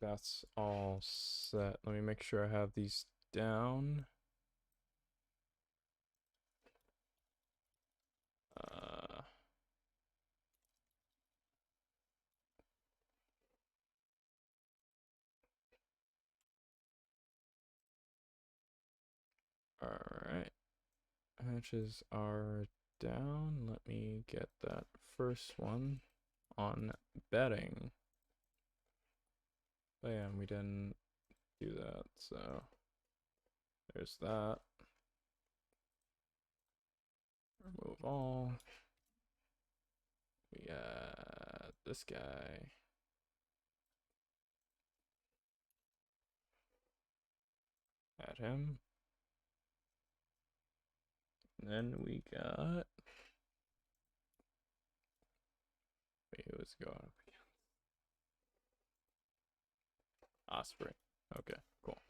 That's all set. Let me make sure I have these down. Alright. Matches are down. Let me get that first one on betting. But yeah, we didn't do that, so there's that. Remove all. We got this guy. Add him. And then we got. Wait, who was going up again? Osprey. Okay, cool.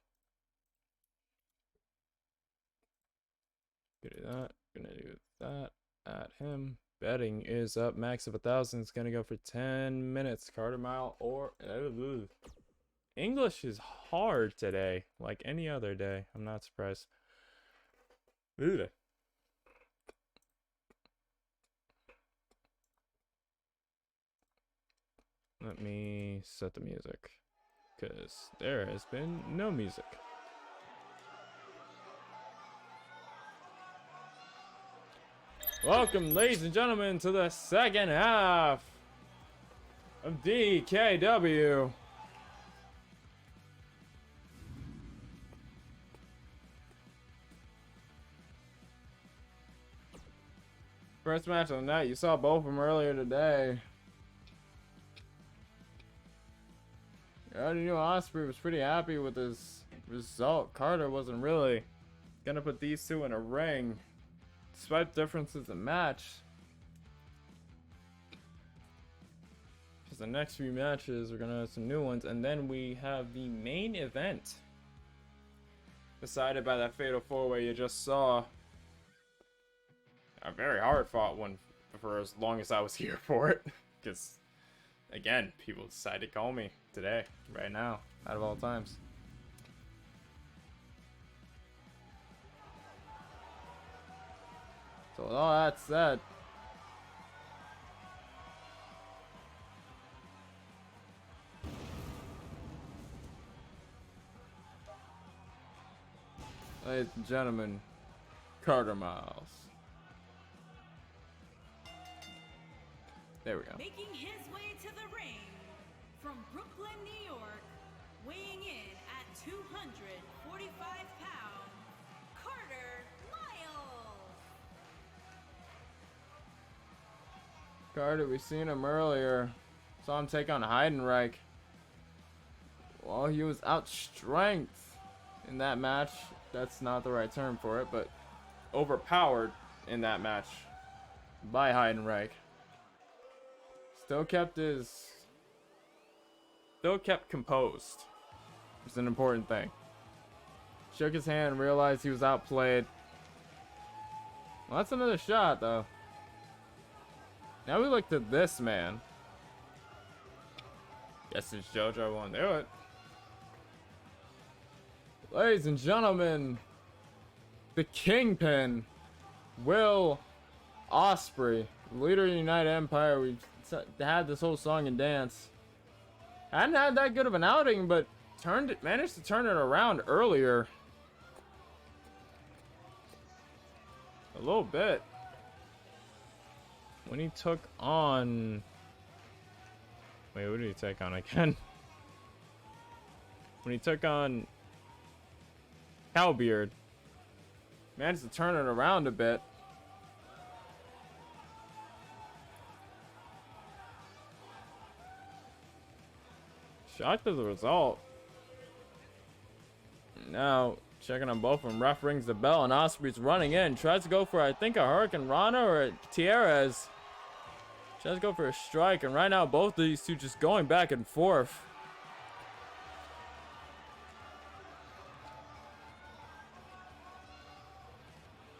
Gonna do that. Gonna do that. Add him. Betting is up. Max of 1,000. It's gonna go for 10 minutes. Quarter mile or English is hard today, like any other day. I'm not surprised. Ugh. Let me set the music, because there has been no music. Welcome, ladies and gentlemen, to the second half of DKW. First match of the night. You saw both of them earlier today. I already knew Osprey was pretty happy with his result. Carter wasn't really gonna put these two in a ring, despite differences in match. Because the next few matches, we're gonna have some new ones, and then we have the main event decided by that fatal four-way you just saw. A very hard fought one for as long as I was here for it, because again, people decided to call me today, right now, out of all times. So with all that said, ladies and gentlemen, Carter Miles. There we go. Making his way to the ring from Brooklyn, New York, weighing in at 245 pounds, Carter Miles. Carter, we seen him earlier. Saw him take on Heidenreich. Well, he was outstrength in that match. That's not the right term for it, but overpowered in that match by Heidenreich. Still kept composed. It's an important thing. Shook his hand, realized he was outplayed. Well, that's another shot, though. Now we look to this man. Guess it's JoJo won't do it. Ladies and gentlemen, the Kingpin, Will Ospreay, leader of the United Empire. We've had this whole song and dance. Hadn't had that good of an outing, but managed to turn it around earlier. A little bit. When he took on... Wait, what did he take on again? When he took on Cowbeard. Managed to turn it around a bit. Shocked at the result. Now, checking on both of them. Ref rings the bell and Ospreay's running in. Tries to go for, I think, a Hurricane Rana or a Tierras. Tries to go for a strike. And right now, both of these two just going back and forth.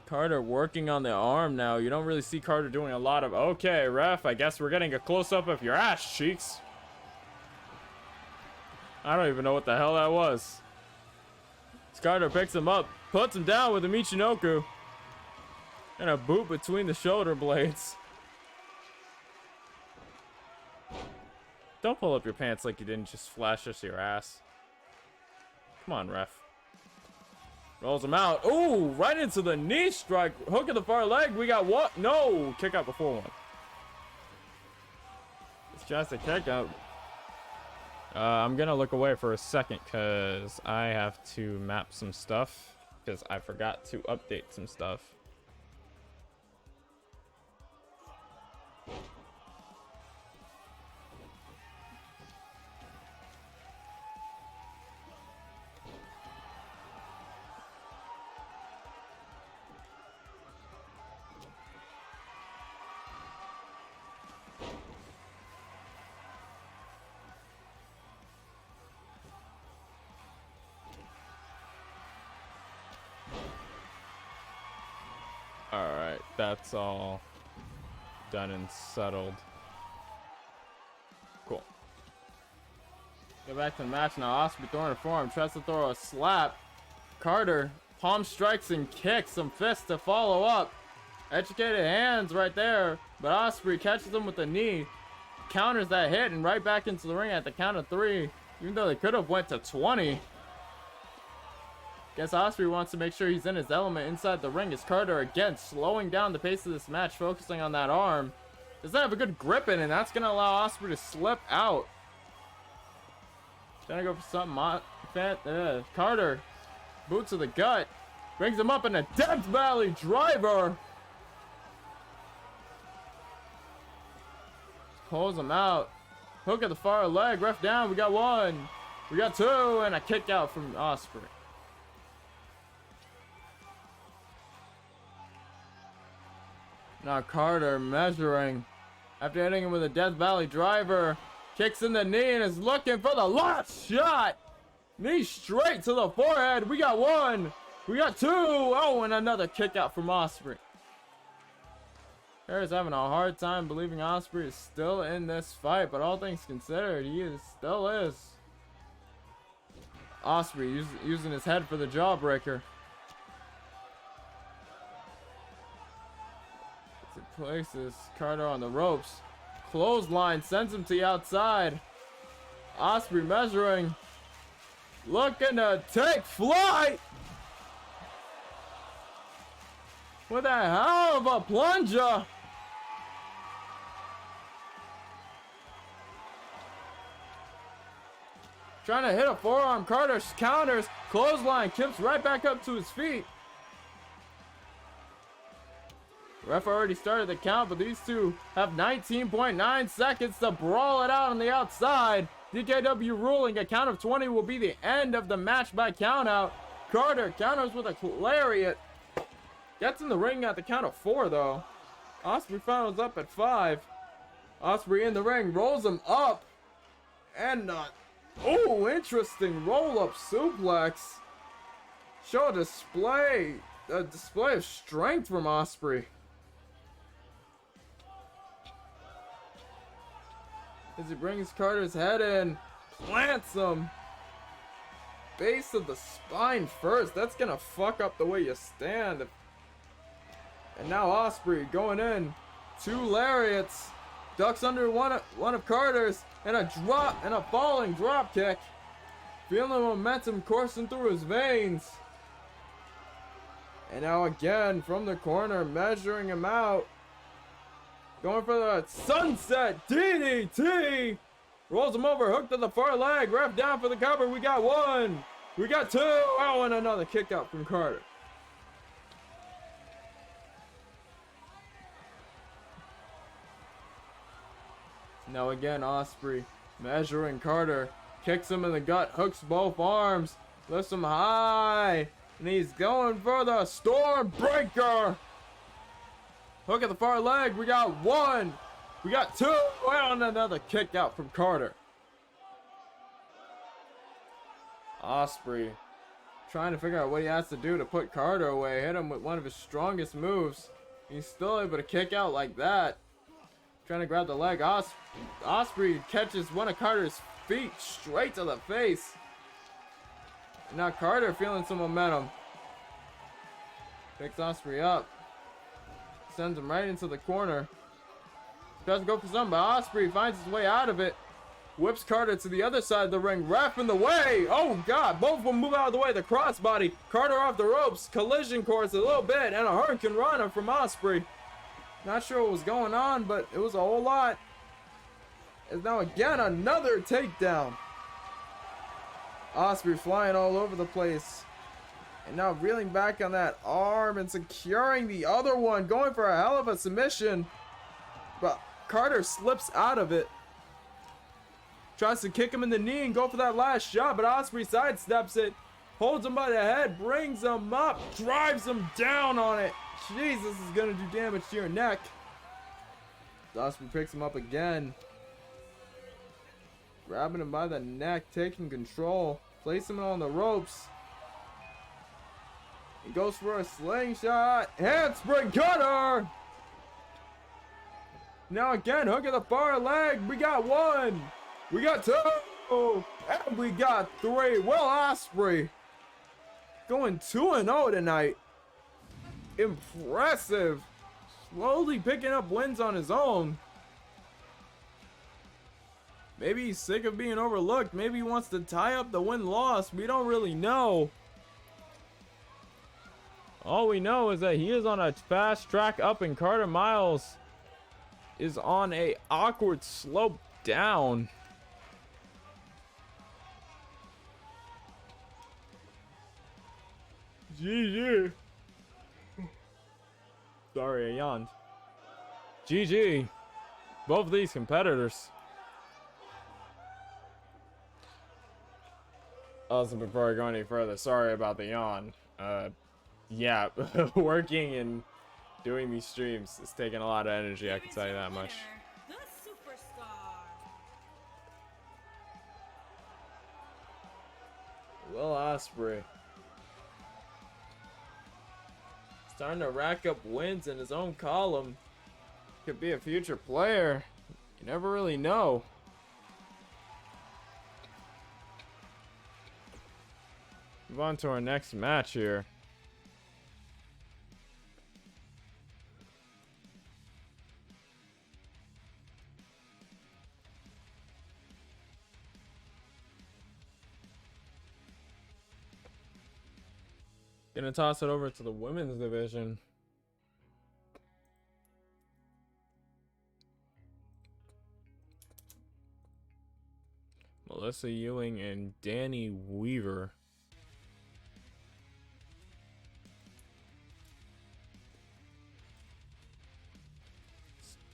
Carter working on the arm now. You don't really see Carter doing a lot of... Okay, ref, I guess we're getting a close-up of your ass cheeks. I don't even know what the hell that was. Carter picks him up, puts him down with a Michinoku. And a boot between the shoulder blades. Don't pull up your pants like you didn't just flash us your ass. Come on, ref. Rolls him out. Ooh, right into the knee strike. Hook of the far leg. We got what? No. Kick out before one. It's just a kick out. I'm going to look away for a second because I have to map some stuff because I forgot to update some stuff. Alright, that's all done and settled. Cool. Go back to the match now. Ospreay throwing a forearm, tries to throw a slap. Carter, palm strikes and kicks, some fists to follow up. Educated hands right there, but Ospreay catches him with a knee, counters that hit, and right back into the ring at the count of 3. Even though they could have went to 20. Guess Ospreay wants to make sure he's in his element inside the ring as Carter again slowing down the pace of this match, focusing on that arm. Doesn't have a good grip in, and that's going to allow Ospreay to slip out. Trying to go for something. Carter, boot to the gut, brings him up in a Death Valley driver. Pulls him out. Hook at the far leg, ref down. We got 1. We got 2, and a kick out from Ospreay. Now Carter measuring after hitting him with a Death Valley driver. Kicks in the knee and is looking for the last shot. Knee straight to the forehead. We got 1. We got 2. Oh, and another kick out from Ospreay. Harris having a hard time believing Ospreay is still in this fight, but all things considered, still is. Ospreay using his head for the jawbreaker. Places Carter on the ropes. Clothesline sends him to the outside. Ospreay measuring. Looking to take flight. With a hell of a plunger. Trying to hit a forearm. Carter counters. Clothesline. Kip's right back up to his feet. Ref already started the count, but these two have 19.9 seconds to brawl it out on the outside. DKW ruling a count of 20 will be the end of the match by countout. Carter counters with a lariat. Gets in the ring at the count of 4 though. Ospreay follows up at 5. Ospreay in the ring, rolls him up. And oh, interesting roll-up suplex. Show a display of strength from Ospreay. As he brings Carter's head in, plants him. Base of the spine first. That's gonna fuck up the way you stand. And now Ospreay going in. 2 lariats. Ducks under one of Carter's. And a falling drop kick. Feeling the momentum coursing through his veins. And now again from the corner, measuring him out. Going for the sunset DDT. Rolls him over, hook to the far leg. Ref down for the cover. We got 1. We got 2. Oh, and another kick out from Carter. Now again, Ospreay measuring Carter. Kicks him in the gut, hooks both arms. Lifts him high. And he's going for the Stormbreaker. Hook at the far leg. We got 1. We got 2. And another kick out from Carter. Ospreay trying to figure out what he has to do to put Carter away. Hit him with one of his strongest moves. He's still able to kick out like that. Trying to grab the leg. Ospreay catches one of Carter's feet straight to the face. And now Carter feeling some momentum. Picks Ospreay up. Sends him right into the corner. Tries to go for something, but Ospreay finds his way out of it. Whips Carter to the other side of the ring. Ref in the way. Oh, God. Both of them move out of the way. The crossbody. Carter off the ropes. Collision course a little bit. And a Hurricane Rana from Ospreay. Not sure what was going on, but it was a whole lot. And now again, another takedown. Ospreay flying all over the place. And now reeling back on that arm and securing the other one. Going for a hell of a submission. But Carter slips out of it. Tries to kick him in the knee and go for that last shot. But Ospreay sidesteps it. Holds him by the head. Brings him up. Drives him down on it. Jeez, this is going to do damage to your neck. Ospreay picks him up again. Grabbing him by the neck. Taking control. Placing him on the ropes. He goes for a slingshot. Handspring cutter. Now again, hook at the far leg. We got 1. We got 2. And we got 3. Will Ospreay going 2-0 tonight. Impressive. Slowly picking up wins on his own. Maybe he's sick of being overlooked. Maybe he wants to tie up the win-loss. We don't really know. All we know is that he is on a fast track up and Carter Miles is on a awkward slope down. GG. Sorry, I yawned. GG. Both of these competitors. Also, before I go any further, sorry about the yawn. Yeah, working and doing these streams is taking a lot of energy, I can tell you that much. The superstar. Will Ospreay. Starting to rack up wins in his own column. Could be a future player. You never really know. Move on to our next match here. Gonna toss it over to the women's division. Alyssa Ewing and Danny Weaver.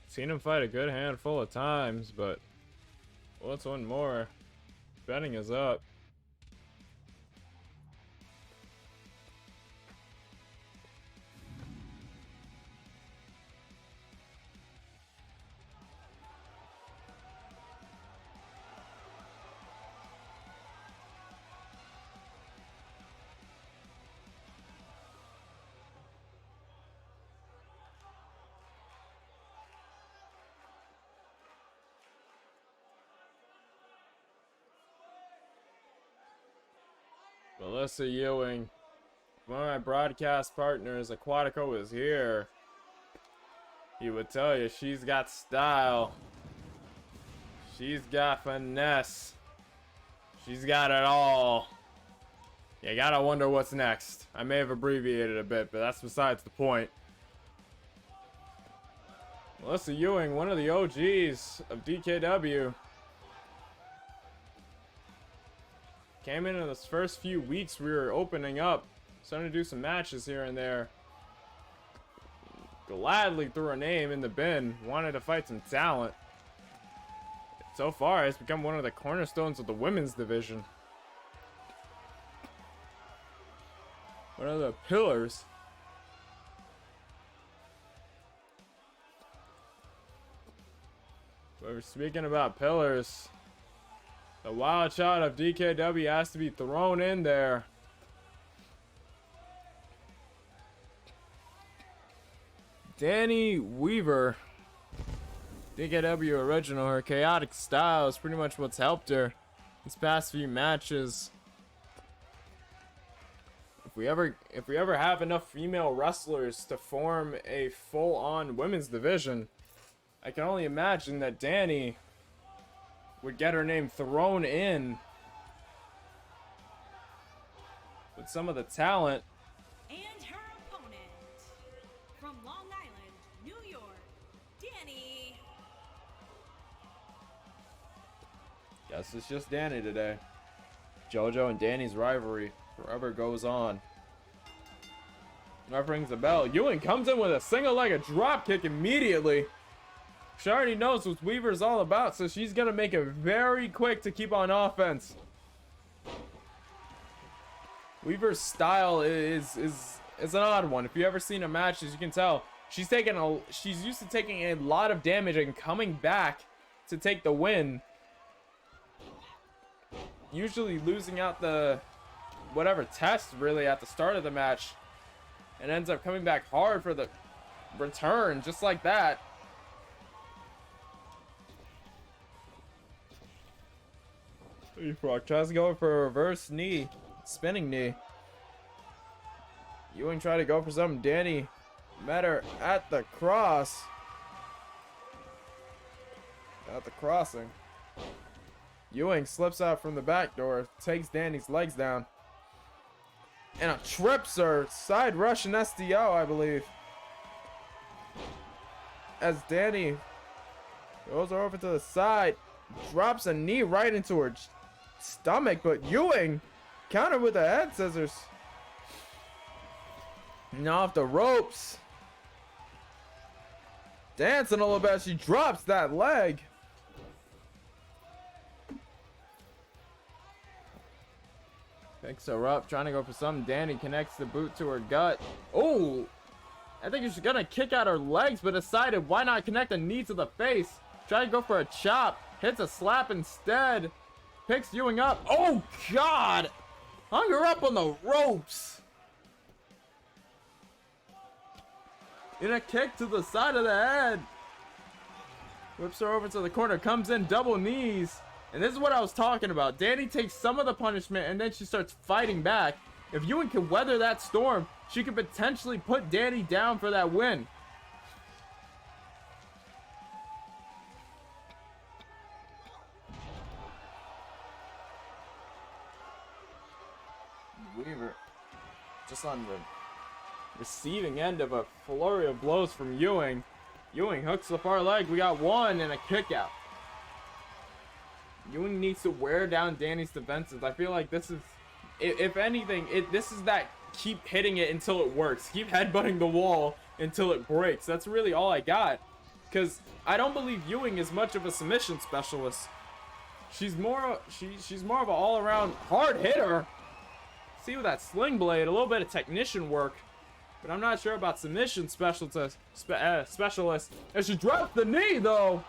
Seen him fight a good handful of times, but what's one more? Betting is up. Melissa Ewing, one of my broadcast partners, Aquatico, is here. He would tell you she's got style. She's got finesse. She's got it all. You gotta wonder what's next. I may have abbreviated a bit, but that's besides the point. Melissa Ewing, one of the OGs of DKW. Came in those first few weeks we were opening up, starting to do some matches here and there. Gladly threw her name in the bin, wanted to fight some talent. So far, it's become one of the cornerstones of the women's division. One of the pillars. But we're speaking about pillars. The wild shot of DKW has to be thrown in there. Danny Weaver, DKW original, her chaotic style is pretty much what's helped her these past few matches. If we ever have enough female wrestlers to form a full-on women's division, I can only imagine that Danny would get her name thrown in with some of the talent. And her opponent, from Long Island, New York, Danny. Guess it's just Danny today. JoJo and Danny's rivalry forever goes on. Ref rings the bell. Ewing comes in with a single-legged drop kick immediately. She already knows what Weaver's all about, so she's gonna make it very quick to keep on offense. Weaver's style is an odd one. If you ever seen a match, as you can tell, she's used to taking a lot of damage and coming back to take the win. Usually losing out the whatever test really at the start of the match, and ends up coming back hard for the return, just like that. Frog tries to go for a reverse knee, spinning knee. Ewing tried to go for something. Danny met her at the cross. At the crossing. Ewing slips out from the back door, takes Danny's legs down, and a trips her. Side Russian SDO, I believe. As Danny goes over to the side, drops a knee right into her stomach, but Ewing countered with the head scissors. And off the ropes. Dancing a little bit, she drops that leg. Picks her up, trying to go for something. Danny connects the boot to her gut. Oh! I think she's gonna kick out her legs, but decided why not connect a knee to the face. Try to go for a chop. Hits a slap instead. Picks Ewing up. Oh, God! Hung her up on the ropes. In a kick to the side of the head. Whips her over to the corner. Comes in, double knees. And this is what I was talking about. Danny takes some of the punishment, and then she starts fighting back. If Ewing can weather that storm, she could potentially put Danny down for that win. Weaver just on the receiving end of a flurry of blows from Ewing. Ewing hooks the far leg. We got one and a kick out. Ewing needs to wear down Danny's defenses. I feel like this is, if anything, this is that keep hitting it until it works. Keep headbutting the wall until it breaks. That's really all I got. Because I don't believe Ewing is much of a submission specialist. She's more she's more of an all-around hard hitter. See, with that sling blade, a little bit of technician work. But I'm not sure about submission specialist. And she drops the knee, though.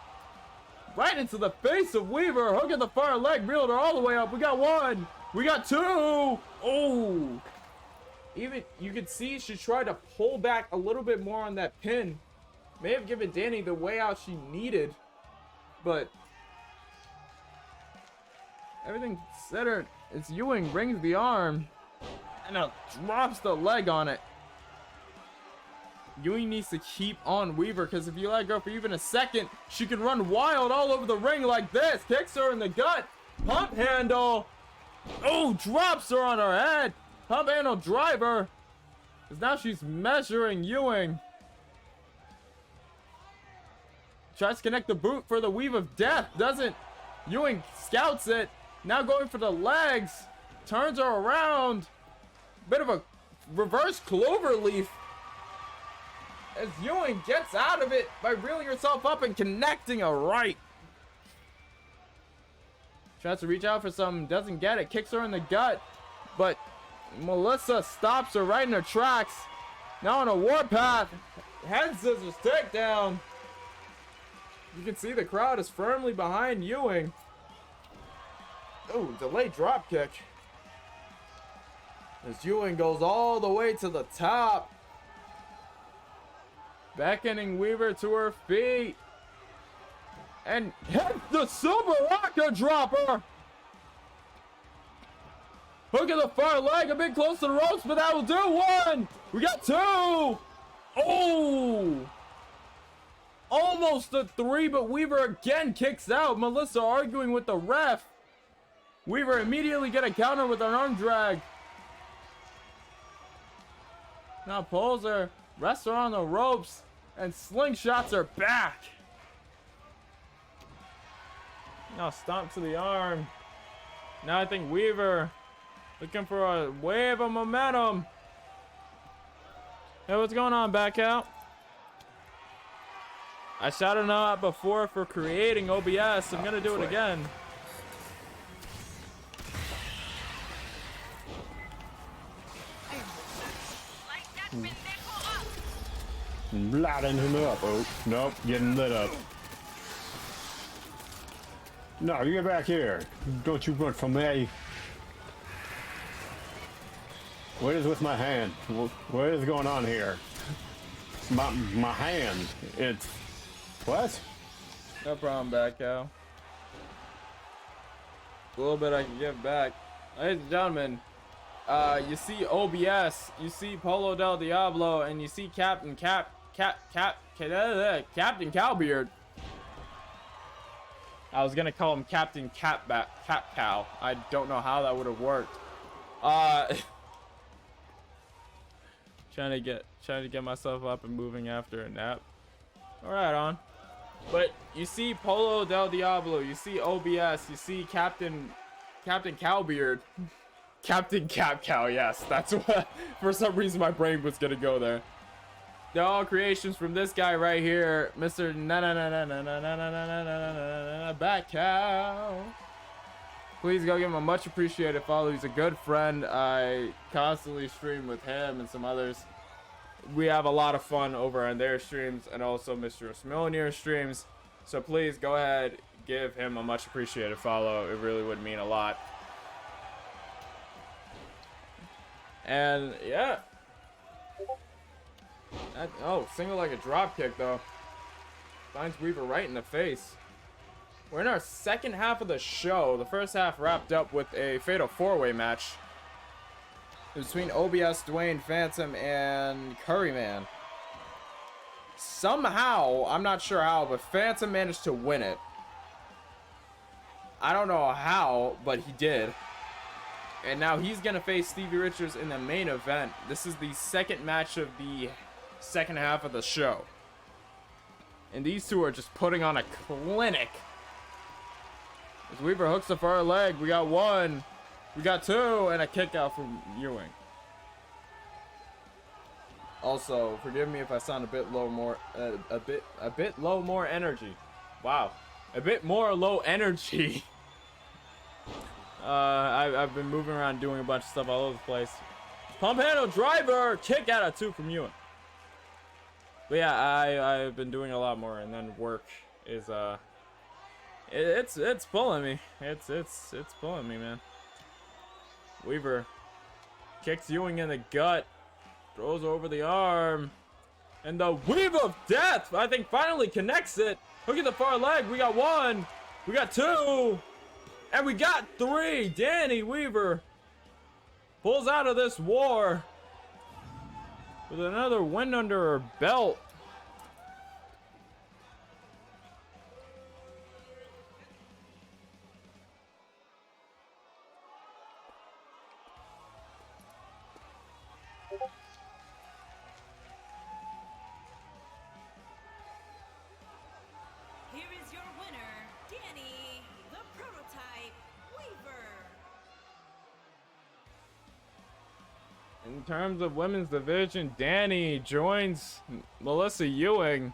Right into the face of Weaver. Hook at the far leg. Reeled her all the way up. We got one. We got two. Oh. Even, you could see she tried to pull back a little bit more on that pin. May have given Danny the way out she needed. But everything centered. It's Ewing. Brings the arm. And now drops the leg on it. Ewing needs to keep on Weaver, because if you let go for even a second, she can run wild all over the ring like this. Kicks her in the gut. Pump handle. Oh, drops her on her head. Pump handle driver. Because now she's measuring Ewing. Tries to connect the boot for the weave of death. Doesn't. Ewing scouts it. Now going for the legs. Turns her around. Bit of a reverse clover leaf. As Ewing gets out of it by reeling herself up and connecting a right. Tries to reach out for some, doesn't get it, kicks her in the gut. But Melissa stops her right in her tracks. Now on a warpath. Head scissors takedown. You can see the crowd is firmly behind Ewing. Oh, delayed drop kick. As Ewing goes all the way to the top. Beckoning Weaver to her feet. And hits the super rocker dropper. Hook at the far leg, a bit close to the ropes, but that will do. One. We got two. Oh. Almost a three, but Weaver again kicks out. Melissa arguing with the ref. Weaver immediately get a counter with an arm drag. Now pulls her, rests her on the ropes, and slingshots her back. Now stomp to the arm. Now I think Weaver looking for a wave of momentum. Hey, what's going on, back out? I shouted him out before for creating OBS. I'm gonna do it again. Lighting him up. Oh, nope, getting lit up. No, you get back here. Don't you run from me. What is with my hand? What is going on here? My hand. It's... What? No problem, back out. A little bit I can give back. Ladies and gentlemen, you see OBS, you see Polo Del Diablo, and you see Captain Cowbeard. I was gonna call him Captain Cow. I don't know how that would have worked. Trying to get myself up and moving after a nap. All right, on. But you see Polo Del Diablo, you see OBS, you see Captain Cowbeard. Captain Cap Cow, yes, that's what, for some reason my brain was gonna go there. They're all creations from this guy right here, Mr. Back Cow. Please go give him a much appreciated follow. He's a good friend. I constantly stream with him and some others. We have a lot of fun over on their streams and also Mr. Millionaire streams. So please go ahead, give him a much appreciated follow. It really would mean a lot. And yeah. Single like a drop kick though. Finds Weaver right in the face. We're in our second half of the show. The first half wrapped up with a fatal four-way match between OBS, Dwayne, Phantom, and Curryman. Somehow, I'm not sure how, but Phantom managed to win it. I don't know how, but he did. And now he's going to face Stevie Richards in the main event. This is the second match of the second half of the show. And these two are just putting on a clinic. As Weaver hooks the far leg, we got one, we got two, and a kick out from Ewing. Also, forgive me if I sound a bit low, a bit low, more energy. Wow, a bit more low energy. I've been moving around doing a bunch of stuff all over the place. Pump handle driver, kick out of two from Ewing. But yeah, I've been doing a lot more, and then work is it's pulling me. It's pulling me, man. Weaver kicks Ewing in the gut, throws over the arm, and the weave of death, I think, finally connects it. Look at the far leg. We got one, we got two, and we got three. Danny Weaver pulls out of this war with another win under her belt. Here is your winner, Danny, the prototype Weaver. In terms of women's division, Danny joins Melissa Ewing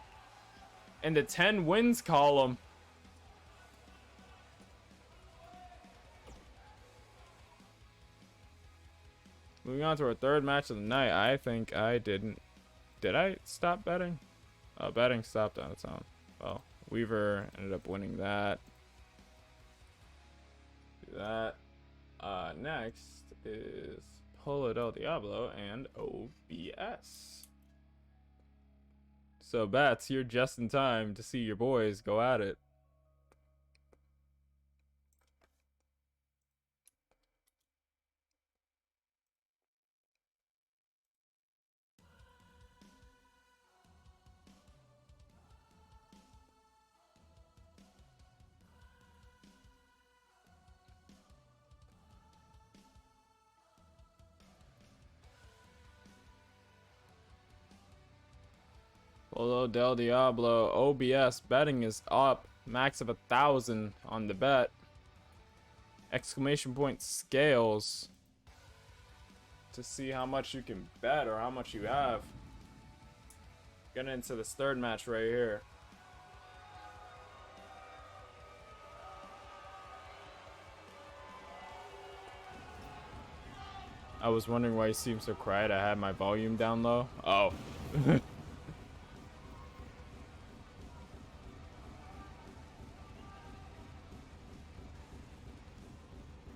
in the 10 wins column. Moving on to our third match of the night. I think I didn't. Did I stop betting? Oh, betting stopped on its own. Well, Weaver ended up winning that. Do that. Next is Polo del Diablo and OBS. So, Bats, you're just in time to see your boys go at it. Polo del Diablo, OBS betting is up. Max of 1,000 on the bet. Exclamation point scales to see how much you can bet or how much you have. Getting into this third match right here. I was wondering why you seemed so quiet. I had my volume down low. Oh.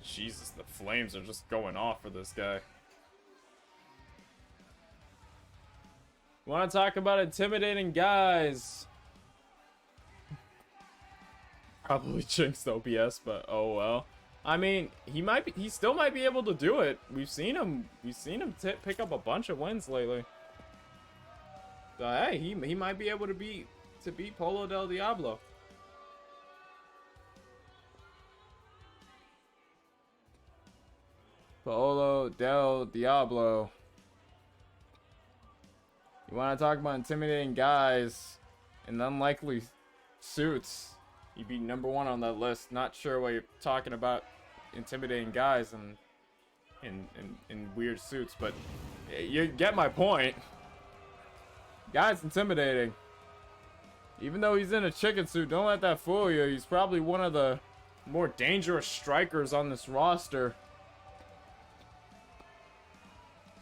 Jesus, the flames are just going off for this guy. Want to talk about intimidating guys? Probably jinxed OBS, but oh well. I mean, he still might be able to do it. We've seen him pick up a bunch of wins lately. So hey, he might be able to beat Polo del Diablo. Polo del Diablo. You want to talk about intimidating guys in unlikely suits? You'd be #1 on that list. Not sure why you're talking about intimidating guys in weird suits, but you get my point. Guy's intimidating. Even though he's in a chicken suit, don't let that fool you. He's probably one of the more dangerous strikers on this roster.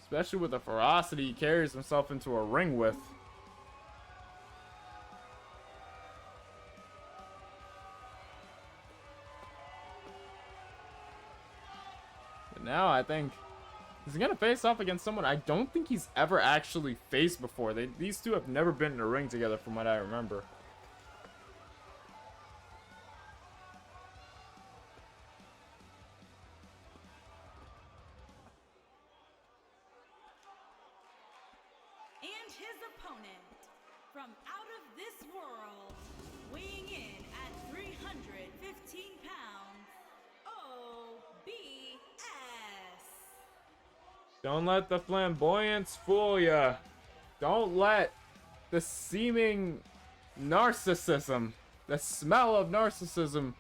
Especially with the ferocity he carries himself into a ring with. But now I think he's going to face off against someone I don't think he's ever actually faced before. These two have never been in a ring together from what I remember. And his opponent, from out of this world, weighing in at 315 pounds, OBS. Don't let the flamboyance fool ya. Don't let the seeming narcissism, the smell of narcissism,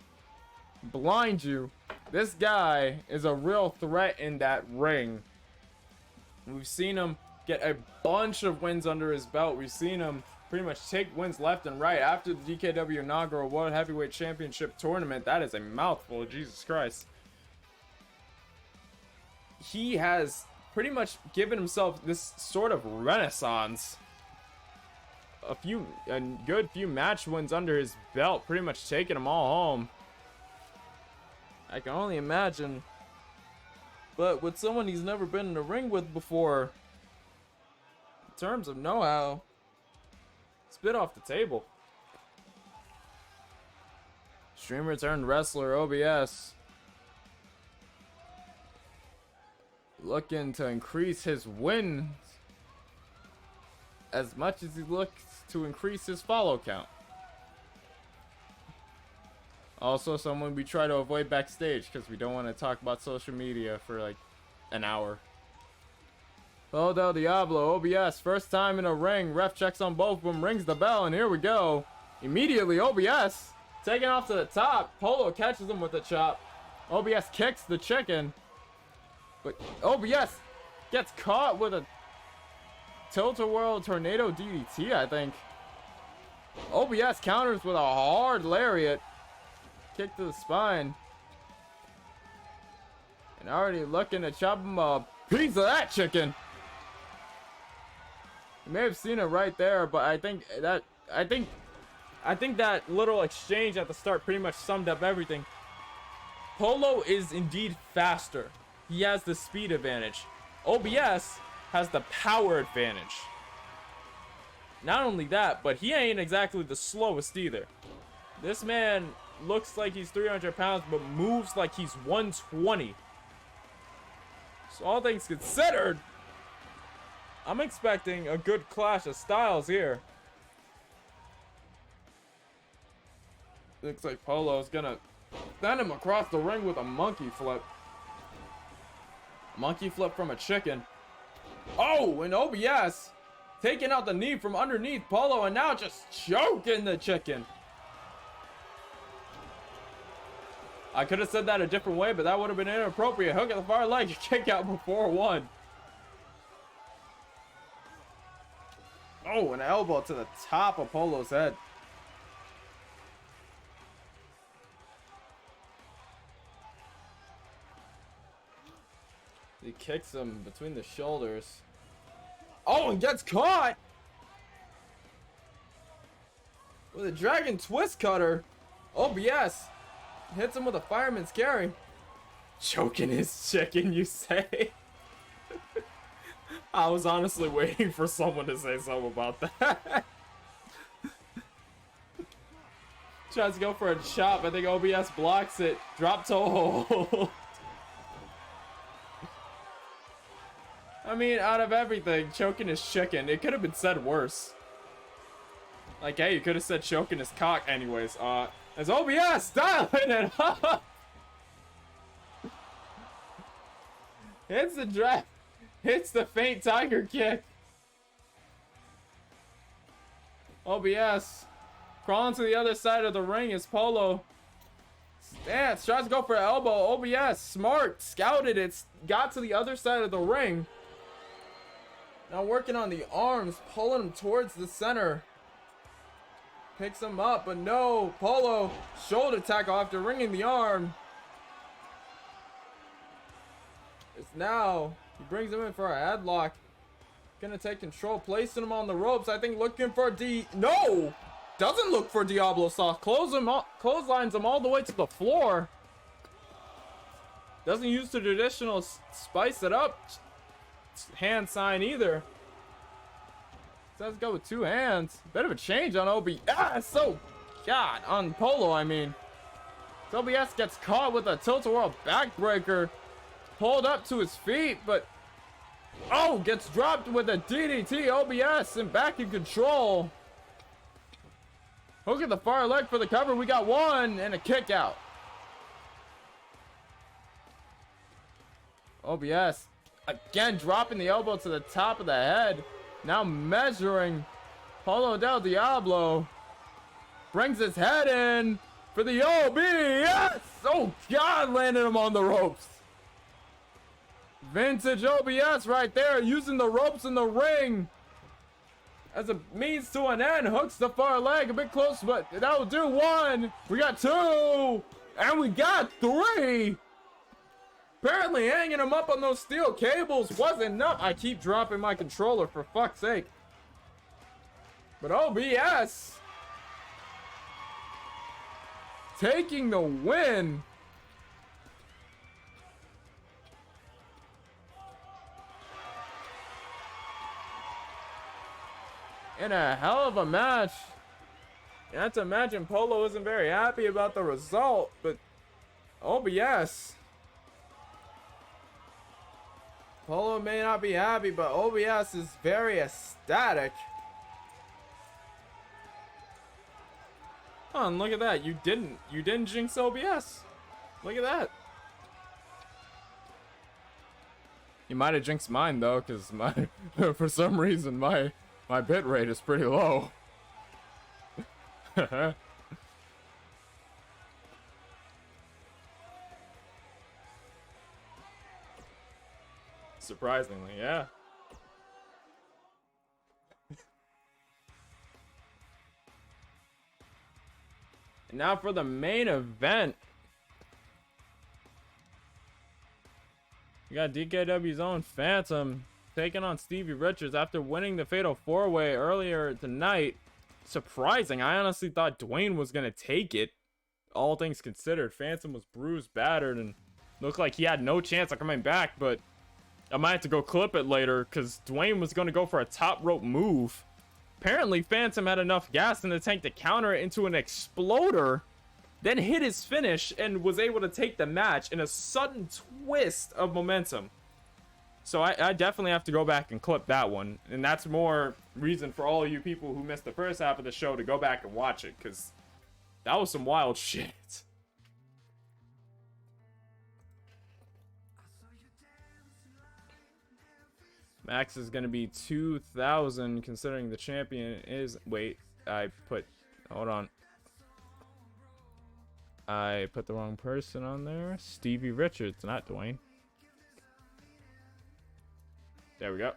blind you. This guy is a real threat in that ring. We've seen him get a bunch of wins under his belt. We've seen him pretty much take wins left and right after the DKW inaugural World Heavyweight Championship tournament. That is a mouthful, Jesus Christ. He has pretty much given himself this sort of renaissance. A good few match wins under his belt, pretty much taking them all home. I can only imagine. But with someone he's never been in a ring with before, in terms of know-how, it's a bit off the table. Streamer turned wrestler OBS. Looking to increase his wins as much as he looks to increase his follow count. Also, someone we try to avoid backstage because we don't want to talk about social media for like an hour. Oh, Del Diablo, OBS, first time in a ring. Ref checks on both of them, rings the bell, and here we go. Immediately, OBS taking off to the top. Polo catches him with a chop. OBS kicks the chicken. But OBS gets caught with a tilt-a-whirl tornado DDT, I think. OBS counters with a hard lariat. Kick to the spine. And already looking to chop him a piece of that chicken. You may have seen it right there, but I think that little exchange at the start pretty much summed up everything. Polo is indeed faster. He has the speed advantage. OBS has the power advantage. Not only that, but he ain't exactly the slowest either. This man looks like he's 300 pounds, but moves like he's 120. So all things considered, I'm expecting a good clash of styles here. Looks like Polo's gonna send him across the ring with a monkey flip. Monkey flip from a chicken. Oh, and OBS taking out the knee from underneath Polo and now just choking the chicken. I could have said that a different way, but that would have been inappropriate. Hook at the far leg, kick out before one. Oh, an elbow to the top of Polo's head. He kicks him between the shoulders. Oh, and gets caught with a dragon twist cutter. OBS hits him with a fireman's carry. Choking his chicken, you say? I was honestly waiting for someone to say something about that. Tries to go for a chop. I think OBS blocks it. Drop toe hold. I mean, out of everything, choking his chicken, it could have been said worse. Like, hey, you could have said choking his cock anyways. As OBS dialing it up. Hits the drag. Hits the faint tiger kick. OBS crawling to the other side of the ring as Polo stance. Tries to go for an elbow. OBS smart. Scouted it. Got to the other side of the ring. Now working on the arms. Pulling him towards the center. Picks him up. But no. Polo shoulder tackle after ringing the arm. It's now. He brings him in for a headlock. Gonna take control, placing him on the ropes. I think looking for no! Doesn't look for Diablo Sauce. Clotheslines him all the way to the floor. Doesn't use the traditional spice it up hand sign either. Let's go with two hands. Bit of a change on on Polo, I mean. OBS gets caught with a tilt-a-whirl backbreaker. Pulled up to his feet, but gets dropped with a DDT. OBS and back in control. Hook at the far leg for the cover. We got one and a kick out. OBS again dropping the elbow to the top of the head. Now measuring. Polo del Diablo brings his head in for the OBS. Oh God, landed him on the ropes. Vintage OBS right there, using the ropes in the ring as a means to an end. Hooks the far leg a bit close, but that will do one. We got two, and we got three. Apparently hanging him up on those steel cables wasn't enough. I keep dropping my controller, for fuck's sake. But OBS taking the win. In a hell of a match. You have to imagine Polo isn't very happy about the result, but OBS. Polo may not be happy, but OBS is very ecstatic. Oh, and look at that. You didn't jinx OBS. Look at that. You might have jinxed mine though, because my for some reason my bit rate is pretty low. Surprisingly, yeah. And now for the main event. We got DKW's own Phantom taking on Stevie Richards after winning the Fatal 4-Way earlier tonight. Surprising. I honestly thought Dwayne was going to take it. All things considered, Phantom was bruised, battered, and looked like he had no chance of coming back, but I might have to go clip it later because Dwayne was going to go for a top rope move. Apparently, Phantom had enough gas in the tank to counter it into an exploder, then hit his finish and was able to take the match in a sudden twist of momentum. So I definitely have to go back and clip that one. And that's more reason for all you people who missed the first half of the show to go back and watch it, because that was some wild shit. Max is going to be 2,000 considering the champion is... Wait, hold on. I put the wrong person on there. Stevie Richards, not Dwayne. There we go.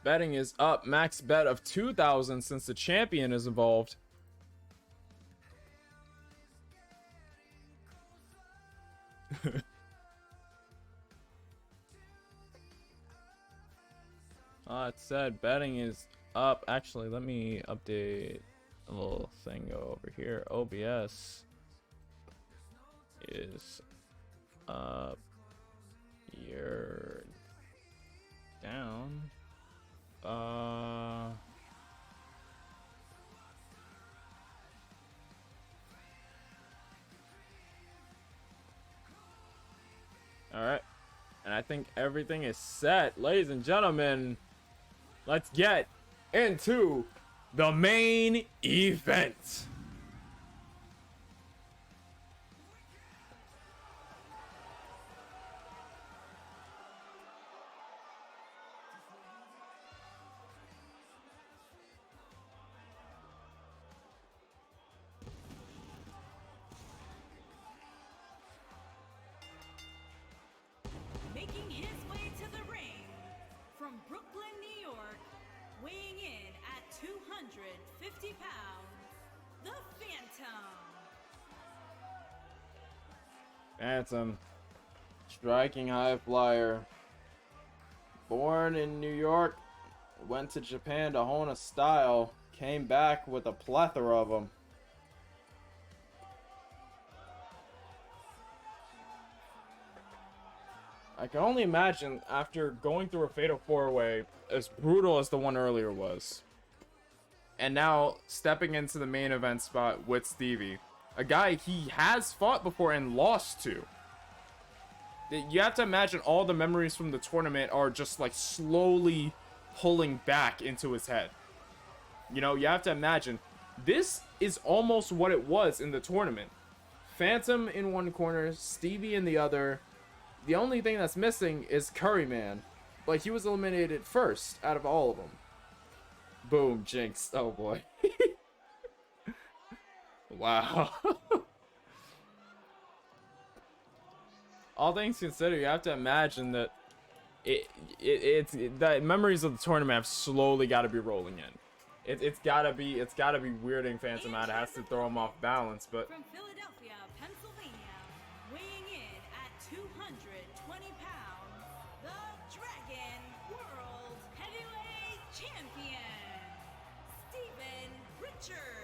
Betting is up. Max bet of 2,000 since the champion is involved. It said betting is up. Actually, let me update a little thing over here. OBS is up. You're down. All right, and I think everything is set, ladies and gentlemen. Let's get into the main event. Making his way to the ring from Brooklyn, New York, weighing in at 250 pounds, the Phantom. Phantom, striking high flyer. Born in New York, went to Japan to hone a style, came back with a plethora of them. I can only imagine after going through a Fatal 4-Way as brutal as the one earlier was, and now stepping into the main event spot with Stevie, a guy he has fought before and lost to. You have to imagine all the memories from the tournament are just like slowly pulling back into his head. You know, you have to imagine this is almost what it was in the tournament. Phantom in one corner, Stevie in the other. The only thing that's missing is Curryman, but he was eliminated first out of all of them. Boom, jinx. Oh boy. Wow. All things considered, you have to imagine that the memories of the tournament have slowly got to be rolling in. It's gotta be weirding Phantom out. It has to throw him off balance, but From Philadelphia, Pennsylvania, weighing in at 220 pounds, the Dragon World Heavyweight Champion, Steven Richards.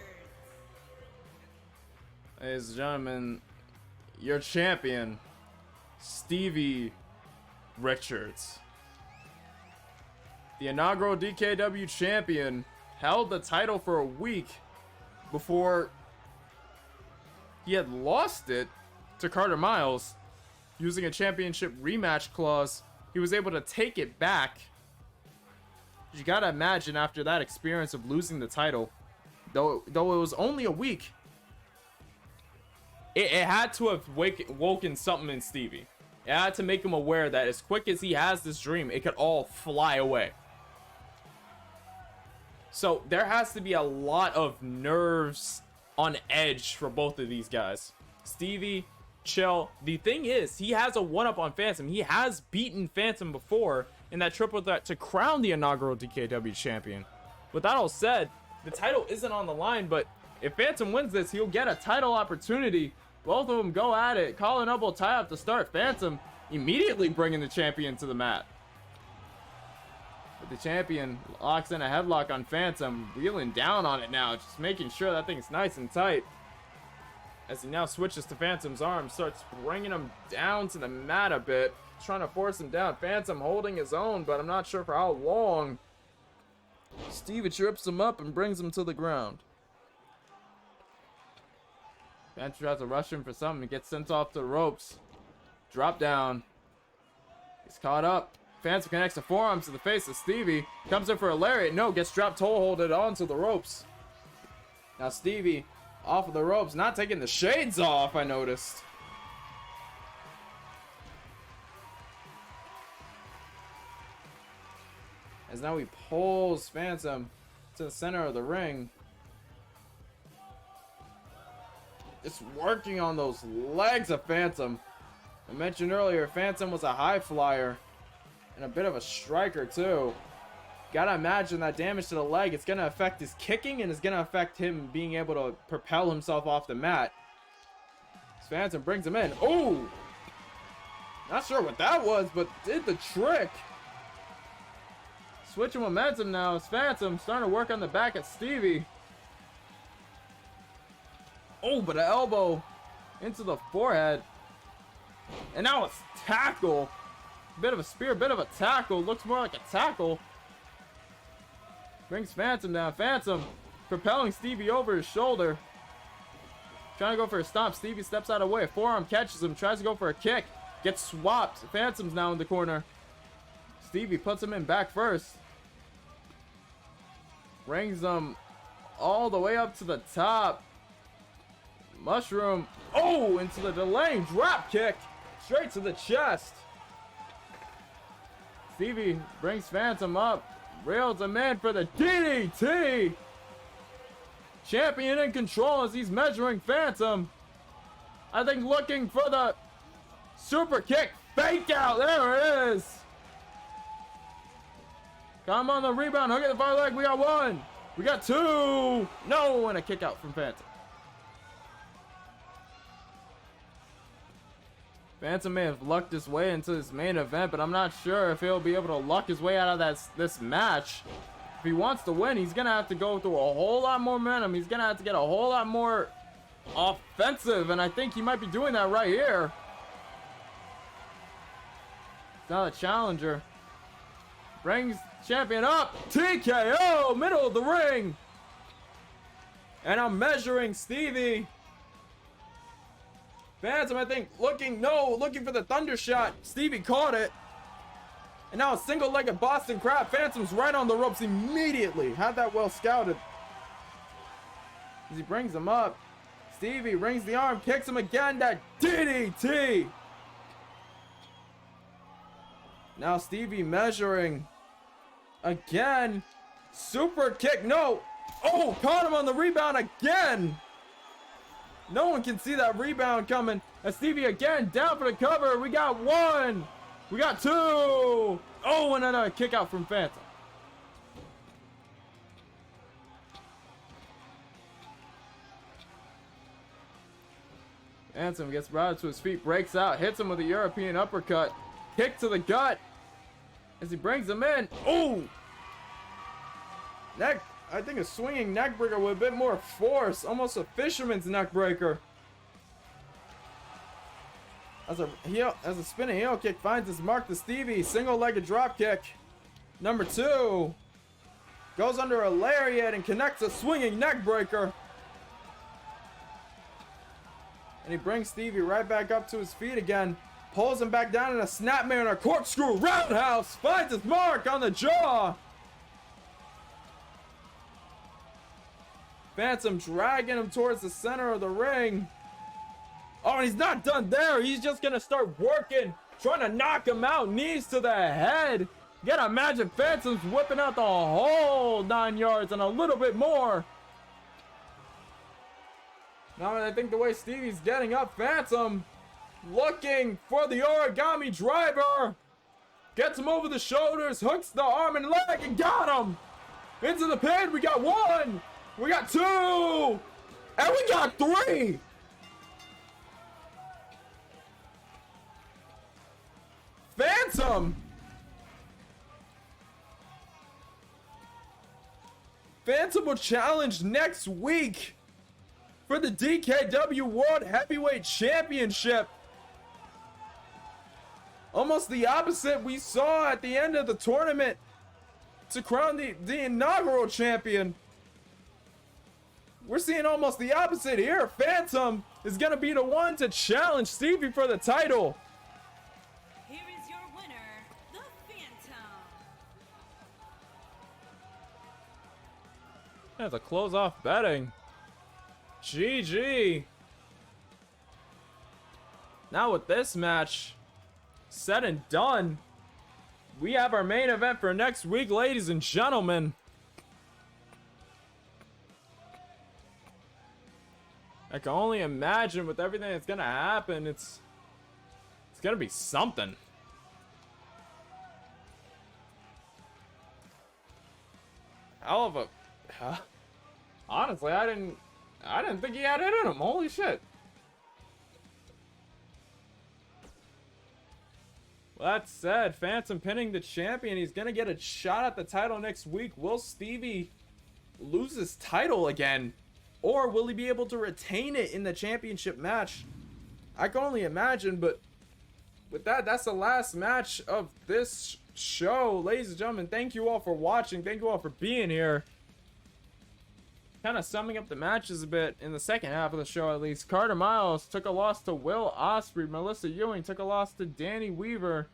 ladies and gentlemen, your champion, Stevie Richards. The inaugural DKW champion held the title for a week before he had lost it to Carter Miles. Using a championship rematch clause, he was able to take it back. You gotta imagine, after that experience of losing the title, though it was only a week, it had to have woken something in Stevie. It had to make him aware that as quick as he has this dream, it could all fly away. So there has to be a lot of nerves on edge for both of these guys. Stevie, chill. The thing is, he has a one-up on Phantom. He has beaten Phantom before in that triple threat to crown the inaugural DKW champion. With that all said, the title isn't on the line, but if Phantom wins this, he'll get a title opportunity. Both of them go at it. Collar elbow tie up to start. Phantom immediately bringing the champion to the mat. But the champion locks in a headlock on Phantom, wheeling down on it now, just making sure that thing's nice and tight. As he now switches to Phantom's arm, starts bringing him down to the mat a bit, trying to force him down. Phantom holding his own, but I'm not sure for how long. Stevie trips him up and brings him to the ground. Phantom tries to rush him for something. He gets sent off to the ropes. Drop down. He's caught up. Phantom connects the forearms to the face of Stevie. Comes in for a lariat. No, gets dropped toe holded onto the ropes. Now Stevie off of the ropes. Not taking the shades off, I noticed. As now he pulls Phantom to the center of the ring. Just working on those legs of Phantom. I mentioned earlier, Phantom was a high flyer and a bit of a striker too. Gotta imagine that damage to the leg, it's gonna affect his kicking and it's gonna affect him being able to propel himself off the mat. Phantom brings him in. Oh! Not sure what that was, but did the trick. Switching momentum now is Phantom starting to work on the back of Stevie. Oh, but an elbow into the forehead. And now it's tackle. Bit of a spear, bit of a tackle. Looks more like a tackle. Brings Phantom down. Phantom propelling Stevie over his shoulder. Trying to go for a stomp. Stevie steps out of the way. Forearm catches him. Tries to go for a kick. Gets swapped. Phantom's now in the corner. Stevie puts him in back first. Brings him all the way up to the top. Mushroom. Oh, into the delaying drop kick. Straight to the chest. Stevie brings Phantom up. Rails him in for the DDT. Champion in control as he's measuring Phantom. I think looking for the super kick. Fake out. There it is. Come on the rebound. Hook at the far leg. We got one. We got two. No, and a kick out from Phantom. Phantom may have lucked his way into this main event, but I'm not sure if he'll be able to luck his way out of this match. If he wants to win, he's going to have to go through a whole lot more momentum. He's going to have to get a whole lot more offensive, and I think he might be doing that right here. Now the challenger brings champion up. TKO, middle of the ring. And I'm measuring Stevie. Phantom, I think, looking for the thunder shot. Stevie caught it. And now a single-legged Boston Crab. Phantom's right on the ropes immediately. Had that well scouted. As he brings him up. Stevie rings the arm, kicks him again. That DDT. Now Stevie measuring. Again. Super kick. No. Oh, caught him on the rebound again. No one can see that rebound coming. And Stevie again down for the cover. We got one. We got two. Oh, and another kick out from Phantom. Phantom gets brought to his feet, breaks out, hits him with a European uppercut. Kick to the gut as he brings him in. Oh! Neck, I think a swinging neck breaker with a bit more force. Almost a fisherman's neck breaker. As a spinning heel kick finds his mark to Stevie. Single-legged drop kick. Number 2. Goes under a lariat and connects a swinging neck breaker. And he brings Stevie right back up to his feet again. Pulls him back down in a snapmare and a corkscrew roundhouse. Finds his mark on the jaw. Phantom dragging him towards the center of the ring. Oh, and he's not done there. He's just going to start working. Trying to knock him out. Knees to the head. You gotta imagine Phantom's whipping out the whole 9 yards and a little bit more. Now I think the way Stevie's getting up, Phantom looking for the origami driver. Gets him over the shoulders, hooks the arm and leg and got him. Into the pin, we got 1. We got 2. And we got 3. Phantom will challenge next week for the DKW World Heavyweight Championship. Almost the opposite we saw at the end of the tournament to crown the inaugural champion. We're seeing almost the opposite here. Phantom is going to be the one to challenge Stevie for the title. Here is your winner, the Phantom. Have to close off betting. GG. Now with this match said and done, we have our main event for next week, ladies and gentlemen. I can only imagine with everything that's gonna happen, it's gonna be something. Hell of a... honestly, I didn't think he had it in him. Holy shit. Well, that said, Phantom pinning the champion. He's gonna get a shot at the title next week. Will Stevie lose his title again? Or will he be able to retain it in the championship match? I can only imagine, but with that, that's the last match of this show. Ladies and gentlemen, thank you all for watching. Thank you all for being here. Kind of summing up the matches a bit in the second half of the show, at least. Carter Miles took a loss to Will Ospreay. Melissa Ewing took a loss to Danny Weaver.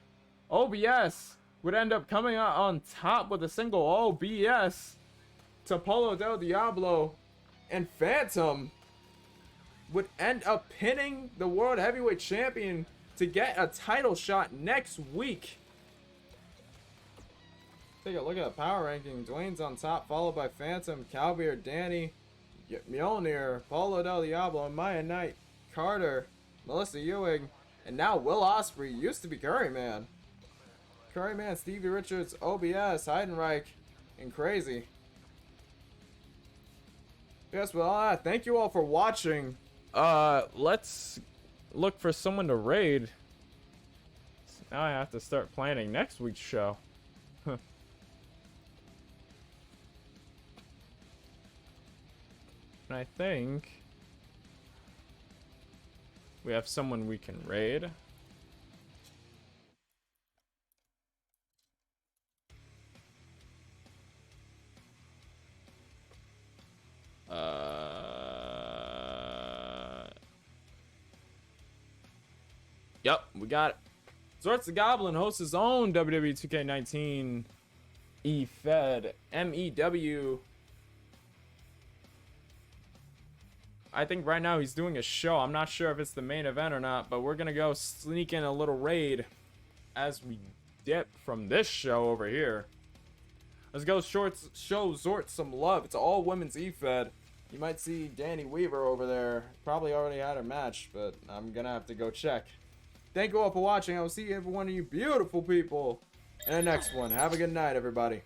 OBS would end up coming out on top with a single OBS to Paulo Del Diablo. And Phantom would end up pinning the World Heavyweight Champion to get a title shot next week. Take a look at the power ranking. Dwayne's on top, followed by Phantom, Cowbeard, Danny, Mjolnir, Paulo Del Diablo, Maya Knight, Carter, Melissa Ewing, and now Will Ospreay. Used to be Curryman. Curryman, Stevie Richards, OBS, Heidenreich, and Crazy. Yes, well, thank you all for watching. Let's look for someone to raid. So now I have to start planning next week's show. And I think we have someone we can raid. Yep, we got it. Zort's the Goblin hosts his own WWE 2K19 E-Fed MEW. I think right now he's doing a show. I'm not sure if it's the main event or not, but we're gonna go sneak in a little raid as we dip from this show over here. Let's go show Zort some love. It's all women's E-Fed. You might see Danny Weaver over there. Probably already had her match, but I'm gonna have to go check. Thank you all for watching. I will see every one of you beautiful people in the next one. Have a good night, everybody.